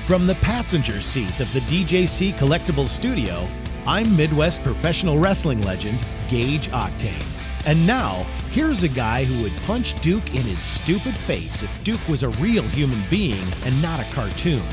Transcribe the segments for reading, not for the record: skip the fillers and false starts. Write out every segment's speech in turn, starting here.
From the passenger seat of the DJC Collectibles studio, I'm Midwest professional wrestling legend Gage Octane. And now, here's a guy who would punch Duke in his stupid face if Duke was a real human being and not a cartoon.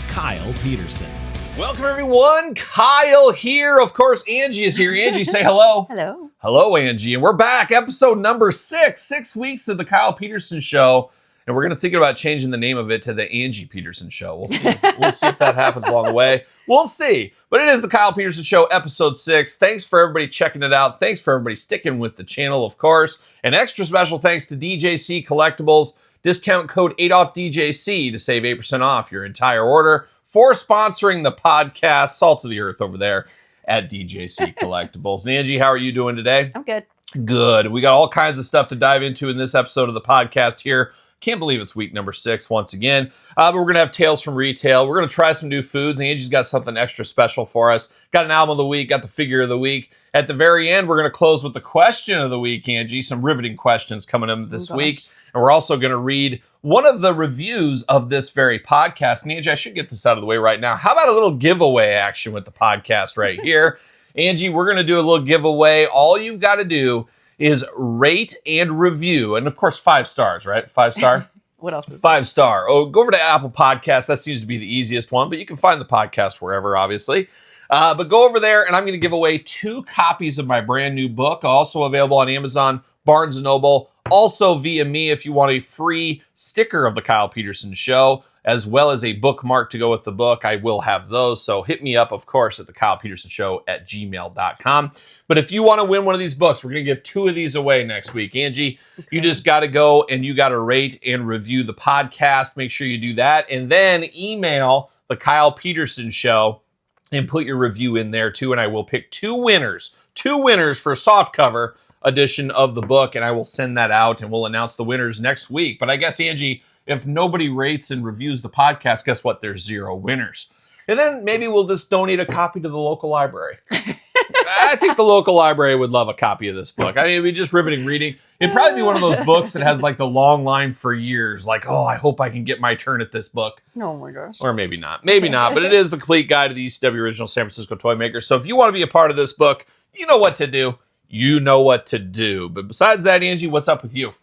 Kyle Peterson. Welcome, everyone. Kyle here. Of course, Angie is here. Angie, say hello. Hello. Hello, Angie. And we're back. Episode number 6. 6 weeks of the Kyle Peterson Show. And we're going to think about changing the name of it to the Angie Peterson Show. We'll see. We'll see if that happens along the way. We'll see. But it is the Kyle Peterson Show, episode 6. Thanks for everybody checking it out. Thanks for everybody sticking with the channel, of course. An extra special thanks to DJC Collectibles. Discount code 8OFFDJC to save 8% off your entire order for sponsoring the podcast. Salt of the earth over there at DJC Collectibles. And Angie, how are you doing today? I'm good. Good. We got all kinds of stuff to dive into in this episode of the podcast here. Can't believe it's week number 6 once again. But we're going to have Tales from Retail. We're going to try some new foods. Angie's got something extra special for us. Got an album of the week. Got the figure of the week. At the very end, we're going to close with the question of the week, Angie. Some riveting questions coming in this week. And we're also going to read one of the reviews of this very podcast. And Angie, I should get this out of the way right now. How about a little giveaway action with the podcast right here? Angie, we're going to do a little giveaway. All you've got to do is rate and review. And of course, 5 stars, right? 5-star? What else is 5-star. Oh, go over to Apple Podcasts. That seems to be the easiest one, but you can find the podcast wherever, obviously. But go over there, and I'm going to give away 2 copies of my brand new book, also available on Amazon, Barnes & Noble, also via me if you want a free sticker of the Kyle Peterson Show, as well as a bookmark to go with the book. I will have those, so hit me up, of course, at the Kyle Peterson Show at gmail.com. But if you want to win one of these books, we're going to give 2 of these away next week. Angie, you just got to go and you got to rate and review the podcast. Make sure you do that. And then email the Kyle Peterson Show and put your review in there too. And I will pick 2 winners for softcover edition of the book. And I will send that out and we'll announce the winners next week. But I guess, Angie, if nobody rates and reviews the podcast, guess what? There's 0 winners. And then maybe we'll just donate a copy to the local library. I think the local library would love a copy of this book. I mean, it'd be just riveting reading. It'd probably be one of those books that has like the long line for years. Like, oh, I hope I can get my turn at this book. Oh my gosh. Or maybe not. Maybe not. But it is the complete guide to the ECW original San Francisco toy maker. So if you want to be a part of this book, you know what to do. You know what to do. But besides that, Angie, what's up with you?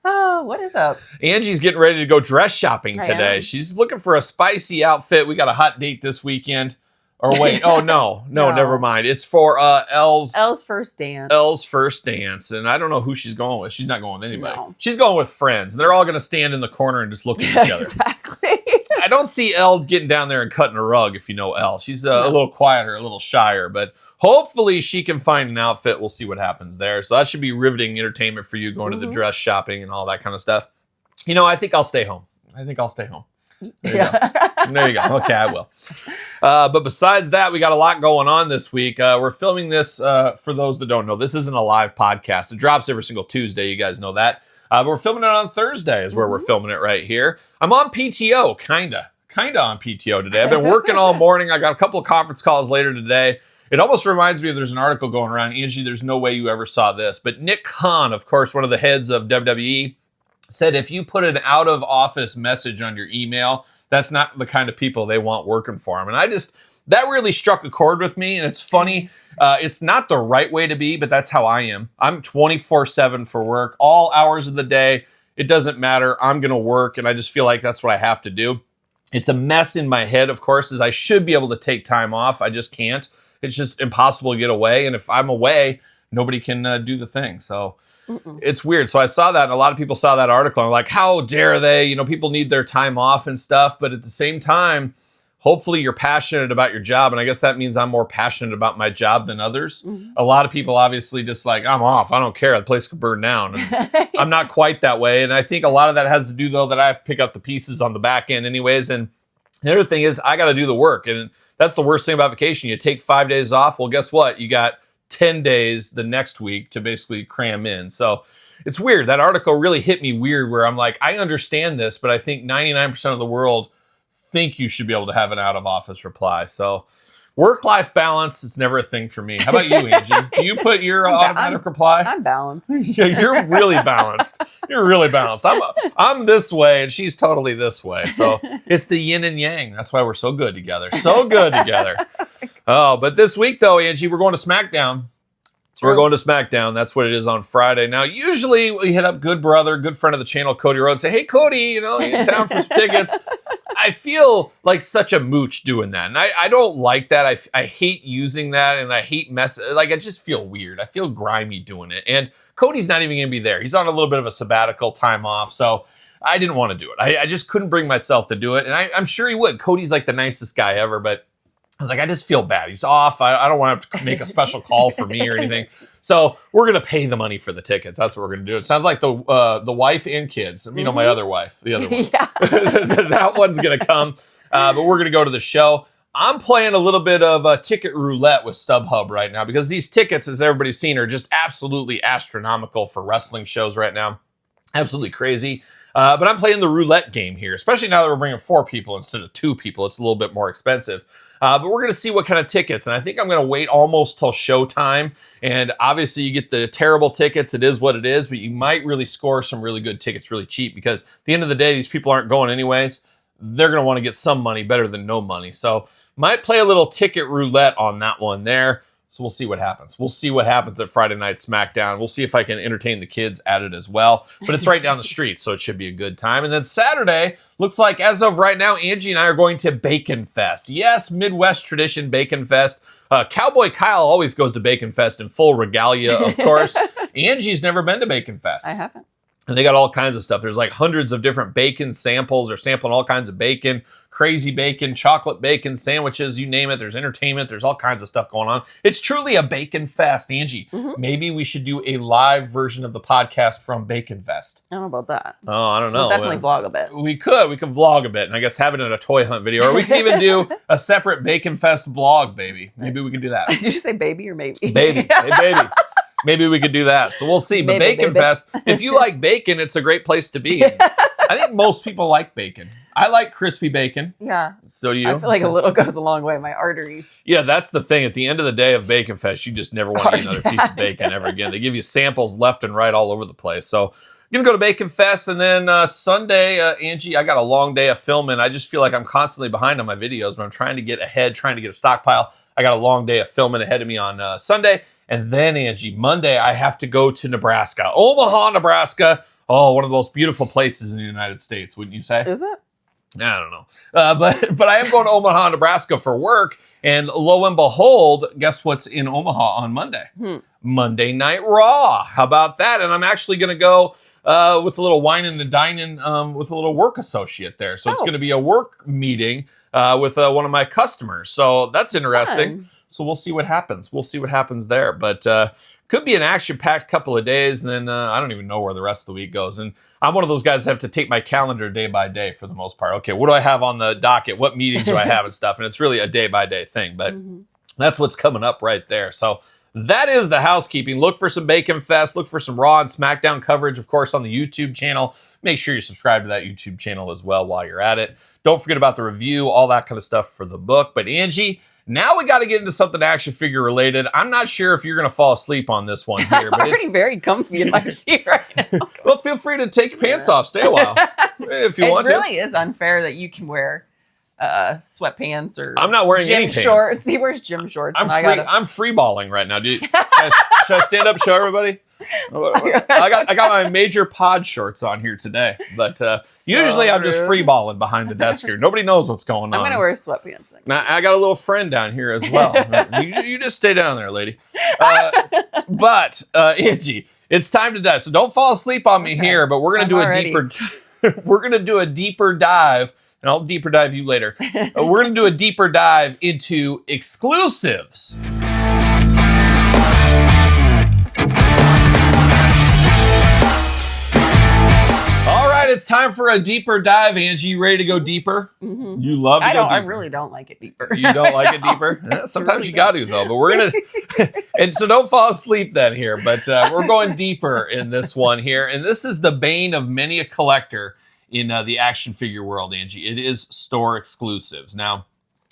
Oh, what is up? Angie's getting ready to go dress shopping today. She's looking for a spicy outfit. We got a hot date this weekend. Or wait, no, never mind. It's for Elle's first dance. Elle's first dance. And I don't know who she's going with. She's not going with anybody. No. She's going with friends. And they're all going to stand in the corner and just look at each other. Exactly. I don't see Elle getting down there and cutting a rug, if you know Elle. She's a little quieter, a little shyer, but hopefully she can find an outfit. We'll see what happens there. So that should be riveting entertainment for you going to the dress shopping and all that kind of stuff. You know, I think I'll stay home. There you go. There you go. Okay, I will. But besides that, we got a lot going on this week. We're filming this, for those that don't know, this isn't a live podcast. It drops every single Tuesday. You guys know that. But we're filming it on Thursday is where we're filming it right here. I'm on PTO, kinda on PTO today. I've been working all morning. I got a couple of conference calls later today. It almost reminds me of there's an article going around. Angie, there's no way you ever saw this. But Nick Khan, of course, one of the heads of WWE, said if you put an out-of-office message on your email, that's not the kind of people they want working for them. And that really struck a chord with me. And it's funny. It's not the right way to be, but that's how I am. I'm 24/7 for work, all hours of the day. It doesn't matter. I'm going to work. And I just feel like that's what I have to do. It's a mess in my head, of course, as I should be able to take time off. I just can't. It's just impossible to get away. And if I'm away, nobody can do the thing. So it's weird. So I saw that, and a lot of people saw that article. And I'm like, how dare they? You know, people need their time off and stuff. But at the same time, hopefully you're passionate about your job. And I guess that means I'm more passionate about my job than others. A lot of people obviously just like, I'm off. I don't care. The place could burn down. And I'm not quite that way. And I think a lot of that has to do, though, that I have to pick up the pieces on the back end anyways. And the other thing is I got to do the work. And that's the worst thing about vacation. You take 5 days off. Well, guess what? You got 10 days the next week to basically cram in. So it's weird. That article really hit me weird where I'm like, I understand this, but I think 99% of the world think you should be able to have an out of office reply. So Work-life balance is never a thing for me. How about you, Angie? Do you put your automatic reply? I'm balanced. Yeah, you're really balanced. You're really balanced. I'm this way, and she's totally this way. So it's the yin and yang. That's why we're so good together. So good together. Oh, but this week, though, Angie, we're going to SmackDown. So we're going to SmackDown. That's what it is on Friday. Now, usually we hit up good brother, good friend of the channel, Cody Rhodes, say, hey, Cody, you in town for some tickets. I feel like such a mooch doing that. And I don't like that. I hate using that, and I hate I just feel weird. I feel grimy doing it. And Cody's not even going to be there. He's on a little bit of a sabbatical time off. So I didn't want to do it. I just couldn't bring myself to do it. And I'm sure he would. Cody's like the nicest guy ever, but I was like, I just feel bad. He's off. I don't want to have to make a special call for me or anything. So we're going to pay the money for the tickets. That's what we're going to do. It sounds like the wife and kids. You know, my other wife, the other one. Yeah. That one's going to come. But we're going to go to the show. I'm playing a little bit of ticket roulette with StubHub right now because these tickets, as everybody's seen, are just absolutely astronomical for wrestling shows right now. Absolutely crazy. But I'm playing the roulette game here, especially now that we're bringing 4 people instead of 2 people. It's a little bit more expensive. But we're going to see what kind of tickets. And I think I'm going to wait almost till showtime. And obviously you get the terrible tickets. It is what it is. But you might really score some really good tickets really cheap because at the end of the day, these people aren't going anyways. They're going to want to get some money better than no money. So might play a little ticket roulette on that one there. So we'll see what happens. We'll see what happens at Friday Night SmackDown. We'll see if I can entertain the kids at it as well. But it's right down the street, so it should be a good time. And then Saturday, looks like as of right now, Angie and I are going to Bacon Fest. Yes, Midwest tradition Bacon Fest. Cowboy Kyle always goes to Bacon Fest in full regalia, of course. Angie's never been to Bacon Fest. I haven't. And they got all kinds of stuff. There's like hundreds of different bacon samples. They're sampling all kinds of bacon, crazy bacon, chocolate bacon, sandwiches, you name it. There's entertainment. There's all kinds of stuff going on. It's truly a Bacon Fest. Angie, maybe we should do a live version of the podcast from Bacon Fest. I don't know about that. Oh, I don't know. We'll definitely vlog a bit. We could vlog a bit, and I guess have it in a toy hunt video. Or we can even do a separate Bacon Fest vlog, baby. Maybe we could do that. Did you say baby or maybe? Baby. Hey, baby. Maybe we could do that. So we'll see. But Bacon Fest, if you like bacon, it's a great place to be. I think most people like bacon. I like crispy bacon. Yeah. So do you? I feel like a little goes a long way. My arteries. Yeah, that's the thing. At the end of the day of Bacon Fest, you just never want to eat another piece of bacon ever again. They give you samples left and right all over the place. So I'm going to go to Bacon Fest. And then Sunday, Angie, I got a long day of filming. I just feel like I'm constantly behind on my videos, but I'm trying to get ahead, trying to get a stockpile. I got a long day of filming ahead of me on Sunday. And then, Angie, Monday, I have to go to Nebraska. Omaha, Nebraska. Oh, one of the most beautiful places in the United States, wouldn't you say? Is it? I don't know. But I am going to Omaha, Nebraska for work. And lo and behold, guess what's in Omaha on Monday? Monday Night Raw. How about that? And I'm actually going to go with a little wine and dining with a little work associate there. So it's going to be a work meeting with one of my customers. So that's interesting. Fun. So we'll see what happens. We'll see what happens there. But could be an action-packed couple of days. And then I don't even know where the rest of the week goes. And I'm one of those guys that have to take my calendar day by day for the most part. Okay, what do I have on the docket? What meetings do I have and stuff? And it's really a day-by-day thing. But that's what's coming up right there. So that is the housekeeping. Look for some Bacon Fest. Look for some Raw and SmackDown coverage, of course, on the YouTube channel. Make sure you subscribe to that YouTube channel as well while you're at it. Don't forget about the review, all that kind of stuff for the book. But Angie, now we got to get into something action figure related. I'm not sure if you're going to fall asleep on this one here. But I'm already very comfy in my seat right now. Well, feel free to take your pants off. Stay a while if you want to. It really is unfair that you can wear sweatpants or I'm not wearing gym any pants. Shorts. He wears gym shorts. I'm free balling right now. Should I stand up, show everybody? I got my major pod shorts on here today, but usually I'm just free balling behind the desk here. Nobody knows what's going on. I'm gonna wear sweatpants. Now, I got a little friend down here as well. you just stay down there, lady. But Angie, it's time to dive. So don't fall asleep on me here. But we're gonna do a deeper. We're gonna do a deeper dive. And I'll deeper dive you later. We're going to do a deeper dive into exclusives. All right, it's time for a deeper dive. Angie, you ready to go deeper? You love to go deeper. I really don't like it deeper. You don't like it deeper? Sometimes really you got to, though. But we're going to... And so don't fall asleep then here. But we're going deeper in this one here. And this is the bane of many a collector in the action figure world, Angie. It is store exclusives. Now,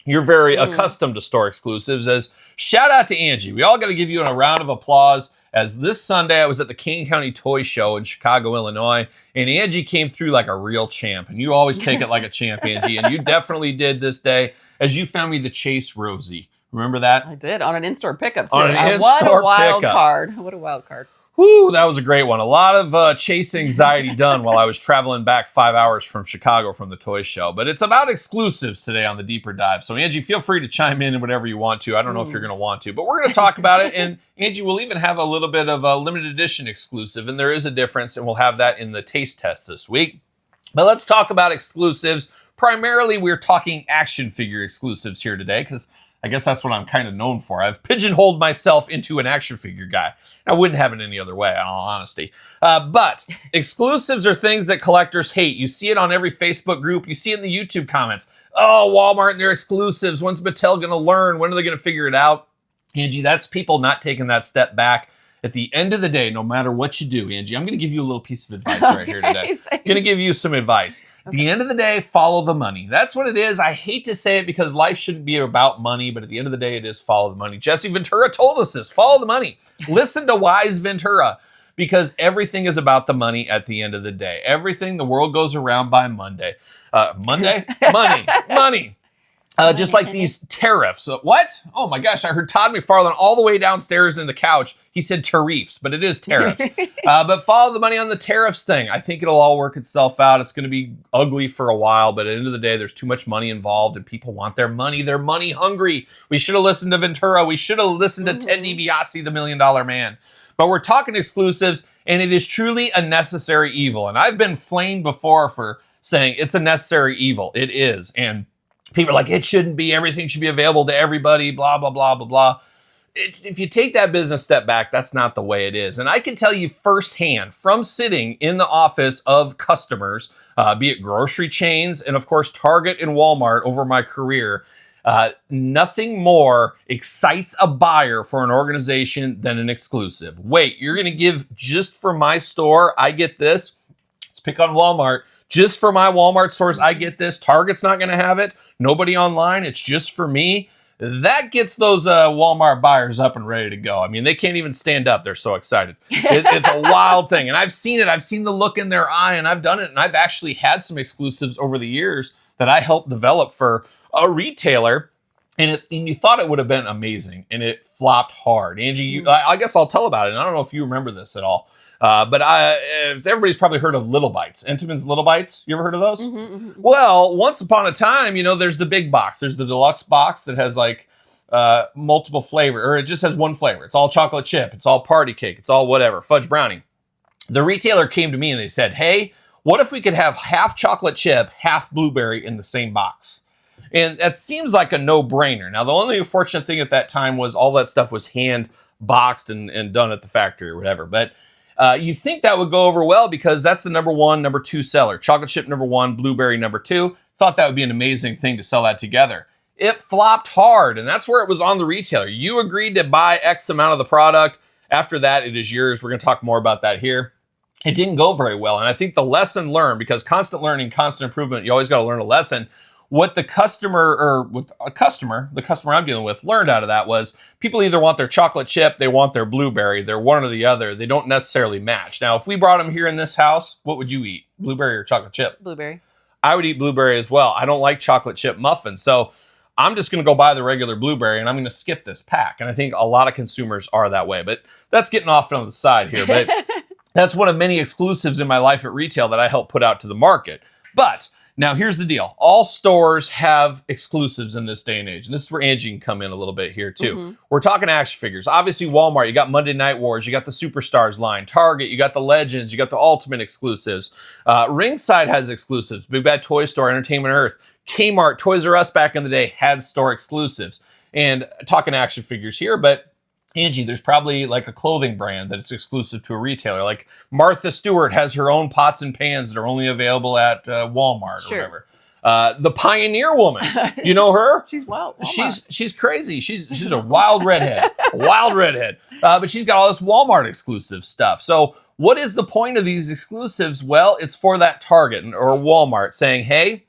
you're very accustomed to store exclusives. As shout out to Angie. We all got to give you a round of applause, as this Sunday I was at the King County Toy Show in Chicago, Illinois, and Angie came through like a real champ. And you always take it like a champ, Angie. And you definitely did this day, as you found me the Chase Rosie. Remember that? I did, on an in-store pickup too. On an What in-store a wild pickup. card. What a wild card. Whew, that was a great one. A lot of chase anxiety done while I was traveling back 5 hours from Chicago from the toy show. But it's about exclusives today on the Deeper Dive. So, Angie, feel free to chime in whatever you want to. I don't know if you're going to want to, but we're going to talk about it. And, Angie, we'll even have a little bit of a limited edition exclusive. And there is a difference, and we'll have that in the taste test this week. But let's talk about exclusives. Primarily, we're talking action figure exclusives here today, because I guess that's what I'm kind of known for. I've pigeonholed myself into an action figure guy. I wouldn't have it any other way, in all honesty. But exclusives are things that collectors hate. You see it on every Facebook group. You see it in the YouTube comments. Oh, Walmart and their exclusives. When's Mattel going to learn? When are they going to figure it out? Angie, that's people not taking that step back. At the end of the day, no matter what you do, Angie, I'm going to give you a little piece of advice right here today. I'm going to give you some advice. At the end of the day, follow the money. That's what it is. I hate to say it because life shouldn't be about money, but at the end of the day, it is follow the money. Jesse Ventura told us this. Follow the money. Listen to Wise Ventura, because everything is about the money at the end of the day. Everything, the world goes around by Monday. Monday? Money. Just like these tariffs. What? Oh my gosh, I heard Todd McFarlane all the way downstairs in the couch. He said tariffs, but it is tariffs. But follow the money on the tariffs thing. I think it'll all work itself out. It's going to be ugly for a while, but at the end of the day, there's too much money involved and people want their money. They're money hungry. We should have listened to Ventura. We should have listened to Ted DiBiase, the $1 Million Man. But we're talking exclusives, and it is truly a necessary evil. And I've been flamed before for saying it's a necessary evil. It is. And people are like, it shouldn't be. Everything should be available to everybody, blah, blah, blah, blah, blah. If you take that business step back, that's not the way it is. And I can tell you firsthand from sitting in the office of customers, be it grocery chains and, of course, Target and Walmart over my career, nothing more excites a buyer for an organization than an exclusive. Wait, you're going to give just for my store, I get this? Let's pick on Walmart. Just for my Walmart stores, I get this. Target's not going to have it. Nobody online. It's just for me. That gets those Walmart buyers up and ready to go. I mean, they can't even stand up. They're so excited. It's a wild thing. And I've seen it. I've seen the look in their eye, and I've done it. And I've actually had some exclusives over the years that I helped develop for a retailer. And you thought it would have been amazing, and it flopped hard. Angie, I guess I'll tell about it. And I don't know if you remember this at all. But everybody's probably heard of Little Bites. Entenmann's Little Bites. You ever heard of those? Well, once upon a time, there's the big box. There's the deluxe box that has like multiple flavor, or it just has one flavor. It's all chocolate chip. It's all party cake. It's all whatever, fudge brownie. The retailer came to me and they said, hey, what if we could have half chocolate chip, half blueberry in the same box? And that seems like a no-brainer. Now, the only unfortunate thing at that time was all that stuff was hand boxed and done at the factory or whatever. But you think that would go over well because that's the number 1, number 2 seller. Chocolate chip number 1, blueberry number 2. Thought that would be an amazing thing to sell that together. It flopped hard, and that's where it was on the retailer. You agreed to buy X amount of the product. After that, it is yours. We're going to talk more about that here. It didn't go very well, and I think the lesson learned, because constant learning, constant improvement, you always got to learn a lesson. What the customer I'm dealing with learned out of that was people either want their chocolate chip, they want their blueberry, they're one or the other. They don't necessarily match. Now, if we brought them here in this house, what would you eat? Blueberry or chocolate chip? Blueberry. I would eat blueberry as well. I don't like chocolate chip muffins. So I'm just going to go buy the regular blueberry and I'm going to skip this pack. And I think a lot of consumers are that way. But that's getting off on the side here. But that's one of many exclusives in my life at retail that I help put out to the market. But now, here's the deal. All stores have exclusives in this day and age. And this is where Angie can come in a little bit here, too. We're talking action figures. Obviously, Walmart, you got Monday Night Wars. You got the Superstars line. Target, you got the Legends. You got the Ultimate exclusives. Ringside has exclusives. Big Bad Toy Store, Entertainment Earth. Kmart, Toys R Us back in the day had store exclusives. And talking action figures here, but Angie, there's probably like a clothing brand that is exclusive to a retailer. Like Martha Stewart has her own pots and pans that are only available at Walmart or whatever. The Pioneer Woman, you know her? She's wild. She's crazy. She's a wild redhead, but she's got all this Walmart exclusive stuff. So what is the point of these exclusives? Well, it's for that Target or Walmart saying, hey,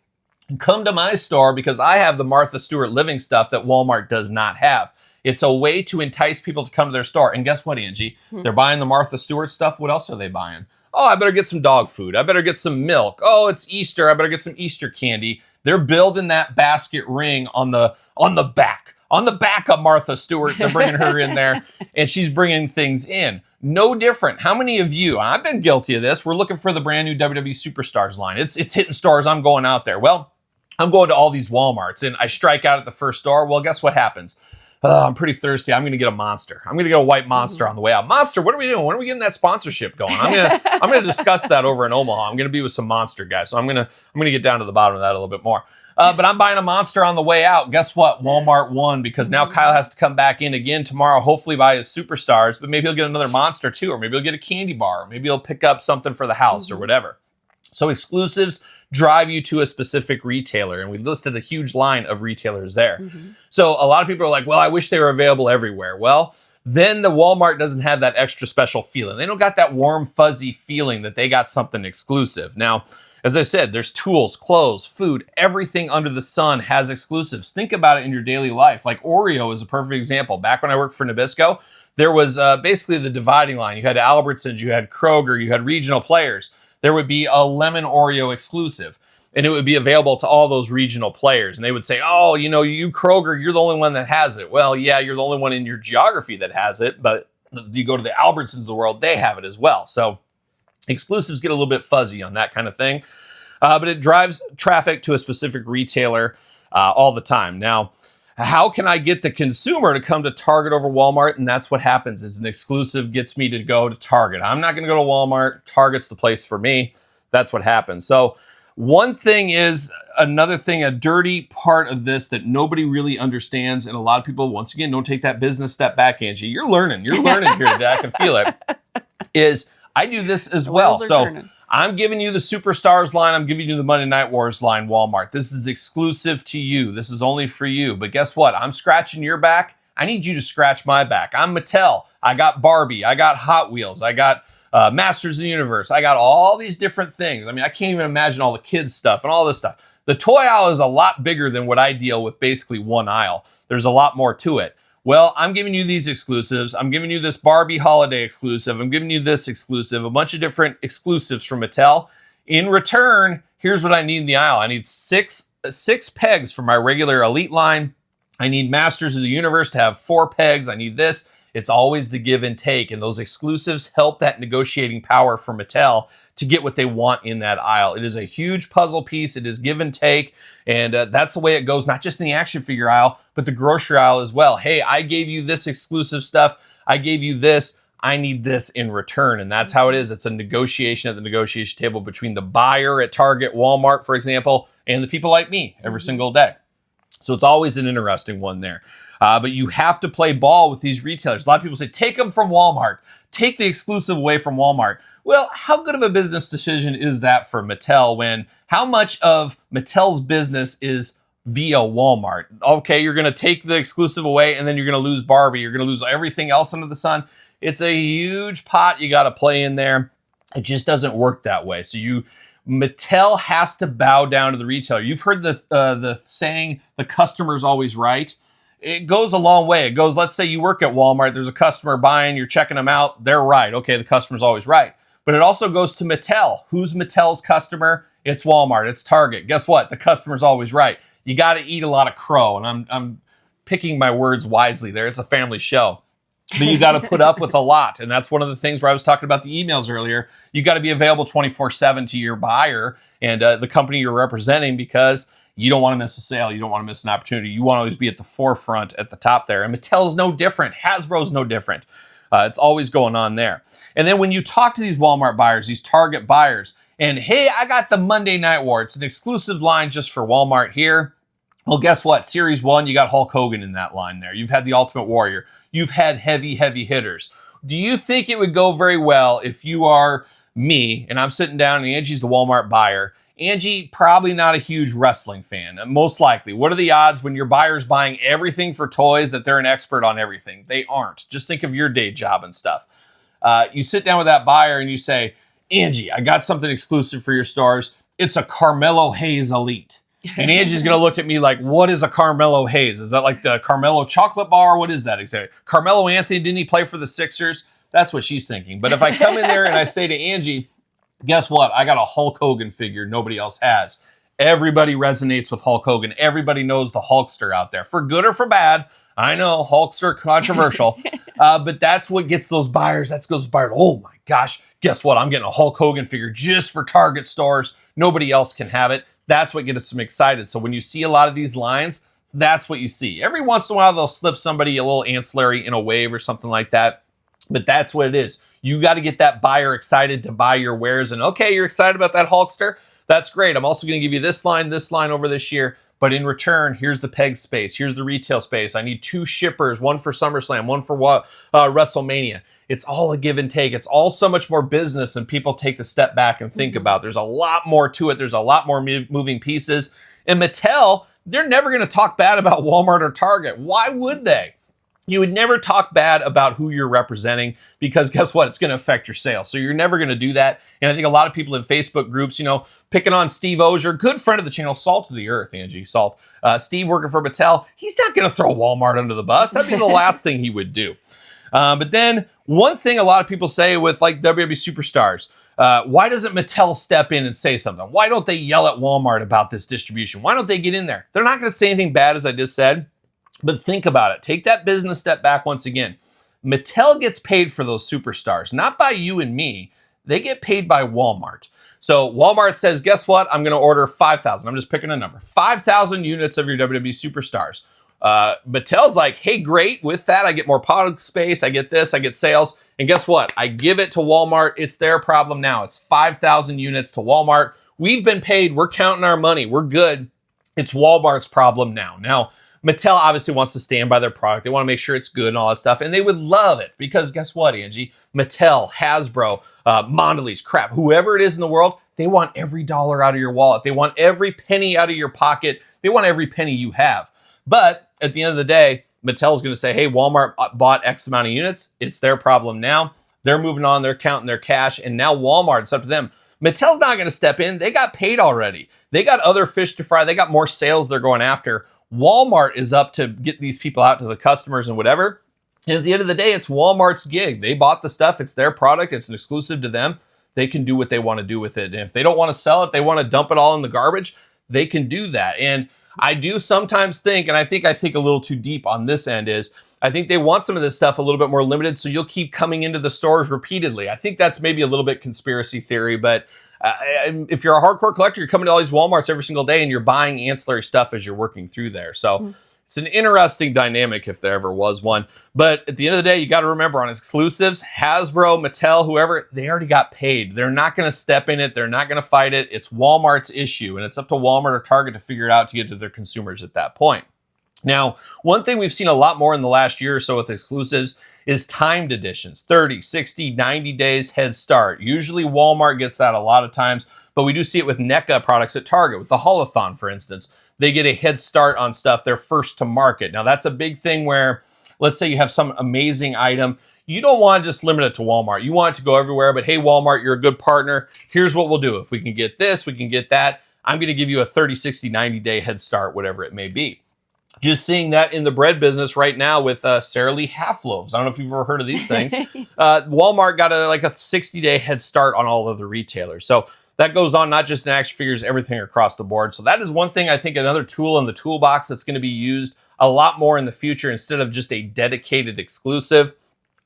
come to my store because I have the Martha Stewart living stuff that Walmart does not have. It's a way to entice people to come to their store. And guess what, Angie? They're buying the Martha Stewart stuff. What else are they buying? Oh, I better get some dog food. I better get some milk. Oh, it's Easter. I better get some Easter candy. They're building that basket ring on the back. On the back of Martha Stewart, they're bringing her in there, and she's bringing things in. No different. How many of you, and I've been guilty of this, we're looking for the brand new WWE Superstars line. It's hitting stores. I'm going out there. Well, I'm going to all these Walmarts, and I strike out at the first store. Well, guess what happens? I'm pretty thirsty. I'm going to get a Monster. I'm going to get a white Monster on the way out. Monster, what are we doing? When are we getting that sponsorship going? I'm going to discuss that over in Omaha. I'm going to be with some Monster guys. So I'm going to get down to the bottom of that a little bit more. But I'm buying a Monster on the way out. Guess what? Walmart won because now Kyle has to come back in again tomorrow, hopefully buy his Superstars, but maybe he'll get another Monster too, or maybe he'll get a candy bar, or maybe he'll pick up something for the house or whatever. So exclusives drive you to a specific retailer, and we listed a huge line of retailers there. So a lot of people are like, well, I wish they were available everywhere. Well, then the Walmart doesn't have that extra special feeling. They don't got that warm, fuzzy feeling that they got something exclusive. Now, as I said, there's tools, clothes, food, everything under the sun has exclusives. Think about it in your daily life. Like Oreo is a perfect example. Back when I worked for Nabisco, there was basically the dividing line. You had Albertsons, you had Kroger, you had regional players. There would be a lemon Oreo exclusive, and it would be available to all those regional players. And they would say, oh, you Kroger, you're the only one that has it. Well, yeah, you're the only one in your geography that has it, but you go to the Albertsons of the world, they have it as well. So exclusives get a little bit fuzzy on that kind of thing, but it drives traffic to a specific retailer all the time. Now, how can I get the consumer to come to Target over Walmart? And that's what happens is an exclusive gets me to go to Target. I'm not going to go to Walmart. Target's the place for me. That's what happens. So one thing is, another thing, a dirty part of this that nobody really understands, and a lot of people, once again, don't take that business step back, Angie. You're learning here today. I can feel it. Is I do this as well. So turning. I'm giving you the Superstars line. I'm giving you the Monday Night Wars line, Walmart. This is exclusive to you. This is only for you. But guess what? I'm scratching your back. I need you to scratch my back. I'm Mattel. I got Barbie. I got Hot Wheels. I got Masters of the Universe. I got all these different things. I mean, I can't even imagine all the kids' stuff and all this stuff. The toy aisle is a lot bigger than what I deal with, basically one aisle. There's a lot more to it. Well, I'm giving you these exclusives. I'm giving you this Barbie holiday exclusive. I'm giving you this exclusive, a bunch of different exclusives from Mattel. In return, here's what I need in the aisle. I need six pegs for my regular Elite line. I need Masters of the Universe to have 4 pegs. I need this. It's always the give and take, and those exclusives help that negotiating power for Mattel to get what they want in that aisle. It is a huge puzzle piece. It is give and take, and that's the way it goes, not just in the action figure aisle, but the grocery aisle as well. Hey, I gave you this exclusive stuff. I gave you this. I need this in return, and that's how it is. It's a negotiation at the negotiation table between the buyer at Target, Walmart, for example, and the people like me every single day. So it's always an interesting one there. But you have to play ball with these retailers. A lot of people say, take them from Walmart. Take the exclusive away from Walmart. Well, how good of a business decision is that for Mattel when how much of Mattel's business is via Walmart? Okay, you're going to take the exclusive away and then you're going to lose Barbie. You're going to lose everything else under the sun. It's a huge pot you got to play in there. It just doesn't work that way. So Mattel has to bow down to the retailer. You've heard the saying, the customer's always right. It goes a long way. It goes, let's say you work at Walmart, there's a customer buying, you're checking them out, they're right. Okay, the customer's always right. But it also goes to Mattel. Who's Mattel's customer? It's Walmart, it's Target. Guess what? The customer's always right. You got to eat a lot of crow, and I'm picking my words wisely there. It's a family show. But you got to put up with a lot. And that's one of the things where I was talking about the emails earlier. You got to be available 24/7 to your buyer and the company you're representing because you don't want to miss a sale. You don't want to miss an opportunity. You want to always be at the forefront at the top there. And Mattel's no different. Hasbro's no different. It's always going on there. And then when you talk to these Walmart buyers, these Target buyers, and hey, I got the Monday Night War. It's an exclusive line just for Walmart here. Well, guess what? Series 1, you got Hulk Hogan in that line there. You've had the Ultimate Warrior. You've had heavy hitters. Do you think it would go very well if you are me and I'm sitting down and Angie's the Walmart buyer? Angie, probably not a huge wrestling fan, most likely. What are the odds when your buyer's buying everything for toys that they're an expert on everything? They aren't. Just think of your day job and stuff. You sit down with that buyer and you say, Angie, I got something exclusive for your stores. It's a Carmelo Hayes Elite. And Angie's going to look at me like, what is a Carmelo Hayes? Is that like the Carmelo chocolate bar? What is that exactly? Carmelo Anthony, didn't he play for the Sixers? That's what she's thinking. But if I come in there and I say to Angie, guess what? I got a Hulk Hogan figure nobody else has. Everybody resonates with Hulk Hogan. Everybody knows the Hulkster out there. For good or for bad, I know Hulkster controversial, but that's what gets those buyers. That's those buyers. Oh my gosh, guess what? I'm getting a Hulk Hogan figure just for Target stores. Nobody else can have it. That's what gets them excited. So when you see a lot of these lines, that's what you see. Every once in a while, they'll slip somebody a little ancillary in a wave or something like that. But that's what it is. You got to get that buyer excited to buy your wares. And okay, you're excited about that Hulkster. That's great. I'm also going to give you this line over this year. But in return, here's the peg space. Here's the retail space. I need 2 shippers, one for SummerSlam, one for WrestleMania. It's all a give and take. It's all so much more business than people take the step back and think about. There's a lot more to it. There's a lot more moving pieces. And Mattel, they're never going to talk bad about Walmart or Target. Why would they? You would never talk bad about who you're representing because guess what? It's going to affect your sales. So you're never going to do that. And I think a lot of people in Facebook groups, picking on Steve Ozier, good friend of the channel, Salt of the Earth, Angie, Salt. Steve working for Mattel, he's not going to throw Walmart under the bus. That'd be the last thing he would do. But then one thing a lot of people say with like WWE superstars, why doesn't Mattel step in and say something? Why don't they yell at Walmart about this distribution? Why don't they get in there? They're not going to say anything bad, as I just said. But think about it. Take that business step back once again. Mattel gets paid for those superstars, not by you and me. They get paid by Walmart. So Walmart says, guess what? I'm going to order 5,000. I'm just picking a number. 5,000 units of your WWE superstars. Mattel's like, hey, great. With that, I get more product space. I get this. I get sales. And guess what? I give it to Walmart. It's their problem now. It's 5,000 units to Walmart. We've been paid. We're counting our money. We're good. It's Walmart's problem now. Now, Mattel obviously wants to stand by their product. They want to make sure it's good and all that stuff. And they would love it because guess what, Angie? Mattel, Hasbro, Mondelez, crap, whoever it is in the world, they want every dollar out of your wallet. They want every penny out of your pocket. They want every penny you have. But at the end of the day, Mattel's going to say, hey, Walmart bought X amount of units. It's their problem now. They're moving on. They're counting their cash. And now Walmart, it's up to them. Mattel's not going to step in. They got paid already. They got other fish to fry. They got more sales they're going after. Walmart is up to get these people out to the customers and whatever. And at the end of the day, it's Walmart's gig. They bought the stuff. It's their product. It's an exclusive to them. They can do what they want to do with it. And if they don't want to sell it, they want to dump it all in the garbage, they can do that. And I do sometimes think, and I think a little too deep on this end is, I think they want some of this stuff a little bit more limited so you'll keep coming into the stores repeatedly. I think that's maybe a little bit conspiracy theory, but if you're a hardcore collector, you're coming to all these Walmarts every single day and you're buying ancillary stuff as you're working through there. So it's an interesting dynamic if there ever was one. But at the end of the day, you got to remember on exclusives, Hasbro, Mattel, whoever, they already got paid. They're not going to step in it. They're not going to fight it. It's Walmart's issue. And it's up to Walmart or Target to figure it out to get to their consumers at that point. Now, one thing we've seen a lot more in the last year or so with exclusives is timed editions, 30, 60, 90 days head start. Usually Walmart gets that a lot of times, but we do see it with NECA products at Target, with the Holothon, for instance. They get a head start on stuff. They're first to market. Now, that's a big thing where, let's say you have some amazing item. You don't want to just limit it to Walmart. You want it to go everywhere, but hey, Walmart, you're a good partner. Here's what we'll do. If we can get this, we can get that. I'm going to give you a 30, 60, 90-day head start, whatever it may be. Just seeing that in the bread business right now with Sara Lee half loaves. I don't know if you've ever heard of these things. Walmart got a 60-day head start on all of the retailers. So that goes on not just in action figures, everything across the board. So that is one thing, I think, another tool in the toolbox that's going to be used a lot more in the future instead of just a dedicated exclusive.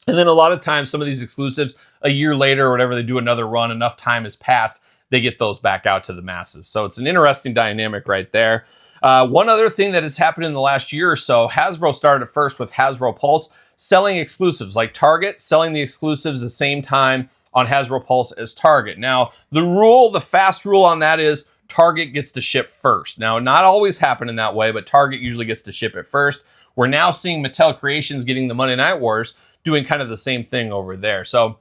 And then a lot of times, some of these exclusives, a year later or whatever, they do another run, enough time has passed, they get those back out to the masses. So it's an interesting dynamic right there. One other thing that has happened in the last year or so, Hasbro started first with Hasbro Pulse, selling exclusives like Target, selling the exclusives the same time on Hasbro Pulse as Target. Now, the fast rule on that is Target gets to ship first. Now, not always happen in that way, but Target usually gets to ship it first. We're now seeing Mattel Creations getting the Monday Night Wars doing kind of the same thing over there. So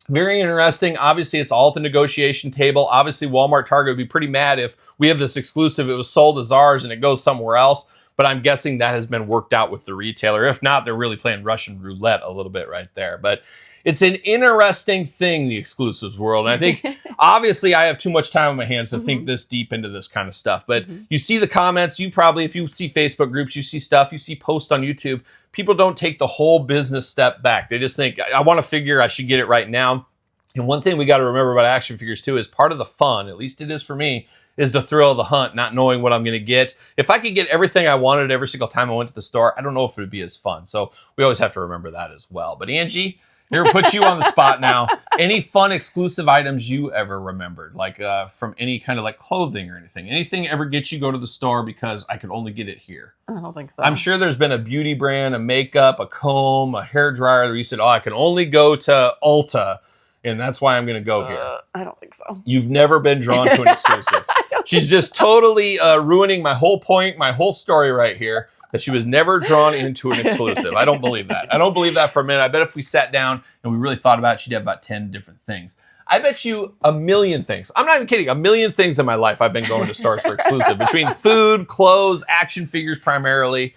very interesting. Obviously, it's all at the negotiation table. Obviously, Walmart, Target would be pretty mad if we have this exclusive, it was sold as ours and it goes somewhere else. but I'm guessing that has been worked out with the retailer. If not, they're really playing Russian roulette a little bit right there. But it's an interesting thing, the exclusives world. And I think, obviously, I have too much time on my hands to think this deep into this kind of stuff. But you see the comments, you probably, if you see Facebook groups, you see stuff, you see posts on YouTube, people don't take the whole business step back. They just think, I want a figure, I should get it right now. And one thing we got to remember about action figures, too, is part of the fun, at least it is for me, is the thrill of the hunt, not knowing what I'm going to get. If I could get everything I wanted every single time I went to the store, I don't know if it would be as fun. So we always have to remember that as well. But Angie, here, put you on the spot now. Any fun exclusive items you ever remembered, like from any kind of like clothing or anything? Anything ever get you go to the store because I could only get it here? I don't think so. I'm sure there's been a beauty brand, a makeup, a comb, a hair dryer where you said, oh, I can only go to Ulta, and that's why I'm going to go here. I don't think so. You've never been drawn to an exclusive. She's just totally ruining my whole point, my whole story right here. That she was never drawn into an exclusive. I don't believe that. I don't believe that for a minute. I bet if we sat down and we really thought about it, she'd have about 10 different things. I bet you a million things. I'm not even kidding. A million things in my life I've been going to stores for exclusive. Between food, clothes, action figures primarily,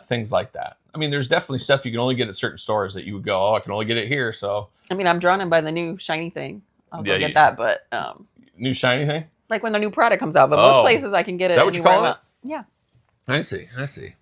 things like that. I mean, there's definitely stuff you can only get at certain stores that you would go, oh, I can only get it here. So I mean, I'm drawn in by the new shiny thing. I'll go get that, but new shiny thing? like when the new product comes out, but most places I can get it. Is that what you call it? Yeah. I see.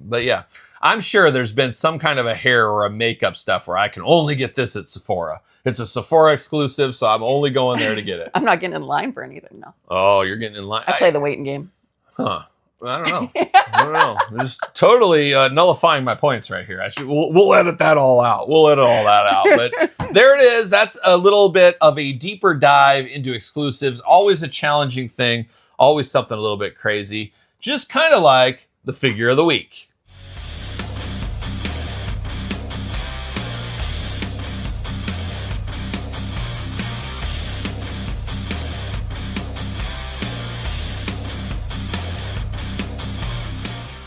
But yeah, I'm sure there's been some kind of a hair or a makeup stuff where I can only get this at Sephora. It's a Sephora exclusive, so I'm only going there to get it. I'm not getting in line for anything, no. Oh, you're getting in line. I play the waiting game. Huh. I don't know. Just totally nullifying my points right here. We'll edit that all out. But there it is. That's a little bit of a deeper dive into exclusives. Always a challenging thing. Always something a little bit crazy. Just kind of like the figure of the week.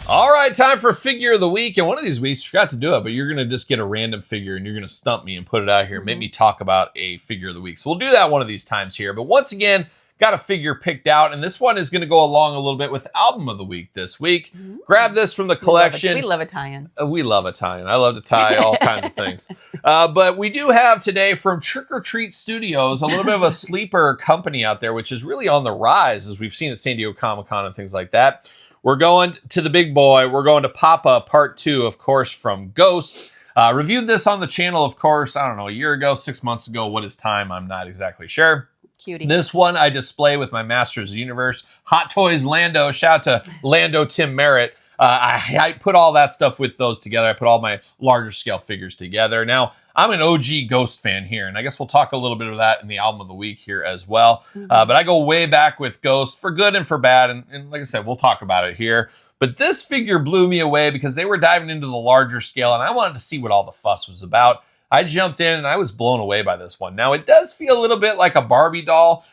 All right, time for figure of the week. And one of these weeks, I forgot to do it, but you're going to just get a random figure and you're going to stump me and put it out here. Make me talk about a figure of the week. So we'll do that one of these times here. But once again, got a figure picked out. And this one is going to go along a little bit with album of the week this week. Grab this from the collection. We love a tie-in. We love a tie-in. I love to tie all kinds of things. But we do have today from Trick or Treat Studios, a little bit of a sleeper company out there, which is really on the rise, as we've seen at San Diego Comic-Con and things like that. We're going to the big boy. We're going to Papa Part 2, of course, from Ghost. Reviewed this on the channel, of course, I don't know, a year ago, 6 months ago. What is time? I'm not exactly sure. Cutie. This one I display with my Masters of the Universe. Hot Toys Lando. Shout out to Lando Tim Merritt. I put all that stuff with those together. I put all my larger scale figures together. Now, I'm an OG Ghost fan here, and I guess we'll talk a little bit of that in the album of the week here as well. But I go way back with Ghost for good and for bad, and like I said, we'll talk about it here. But this figure blew me away because they were diving into the larger scale, and I wanted to see what all the fuss was about. I jumped in, and I was blown away by this one. Now, it does feel a little bit like a Barbie doll,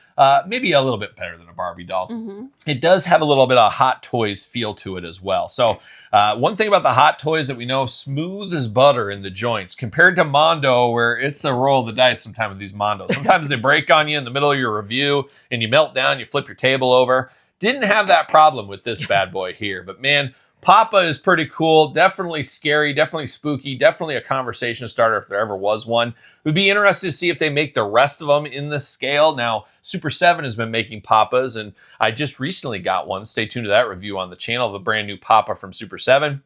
maybe a little bit better than a Barbie doll. It does have a little bit of Hot Toys feel to it as well. So one thing about the Hot Toys that we know, smooth as butter in the joints compared to Mondo, where it's a roll of the dice sometimes with these Mondos. Sometimes they break on you in the middle of your review and you melt down, you flip your table over. Didn't have that problem with this bad boy here, but man, Papa is pretty cool, definitely scary, definitely spooky, definitely a conversation starter if there ever was one. It would be interesting to see if they make the rest of them in this scale. Now, Super 7 has been making Papas, and I just recently got one. Stay tuned to that review on the channel, the brand new Papa from Super 7.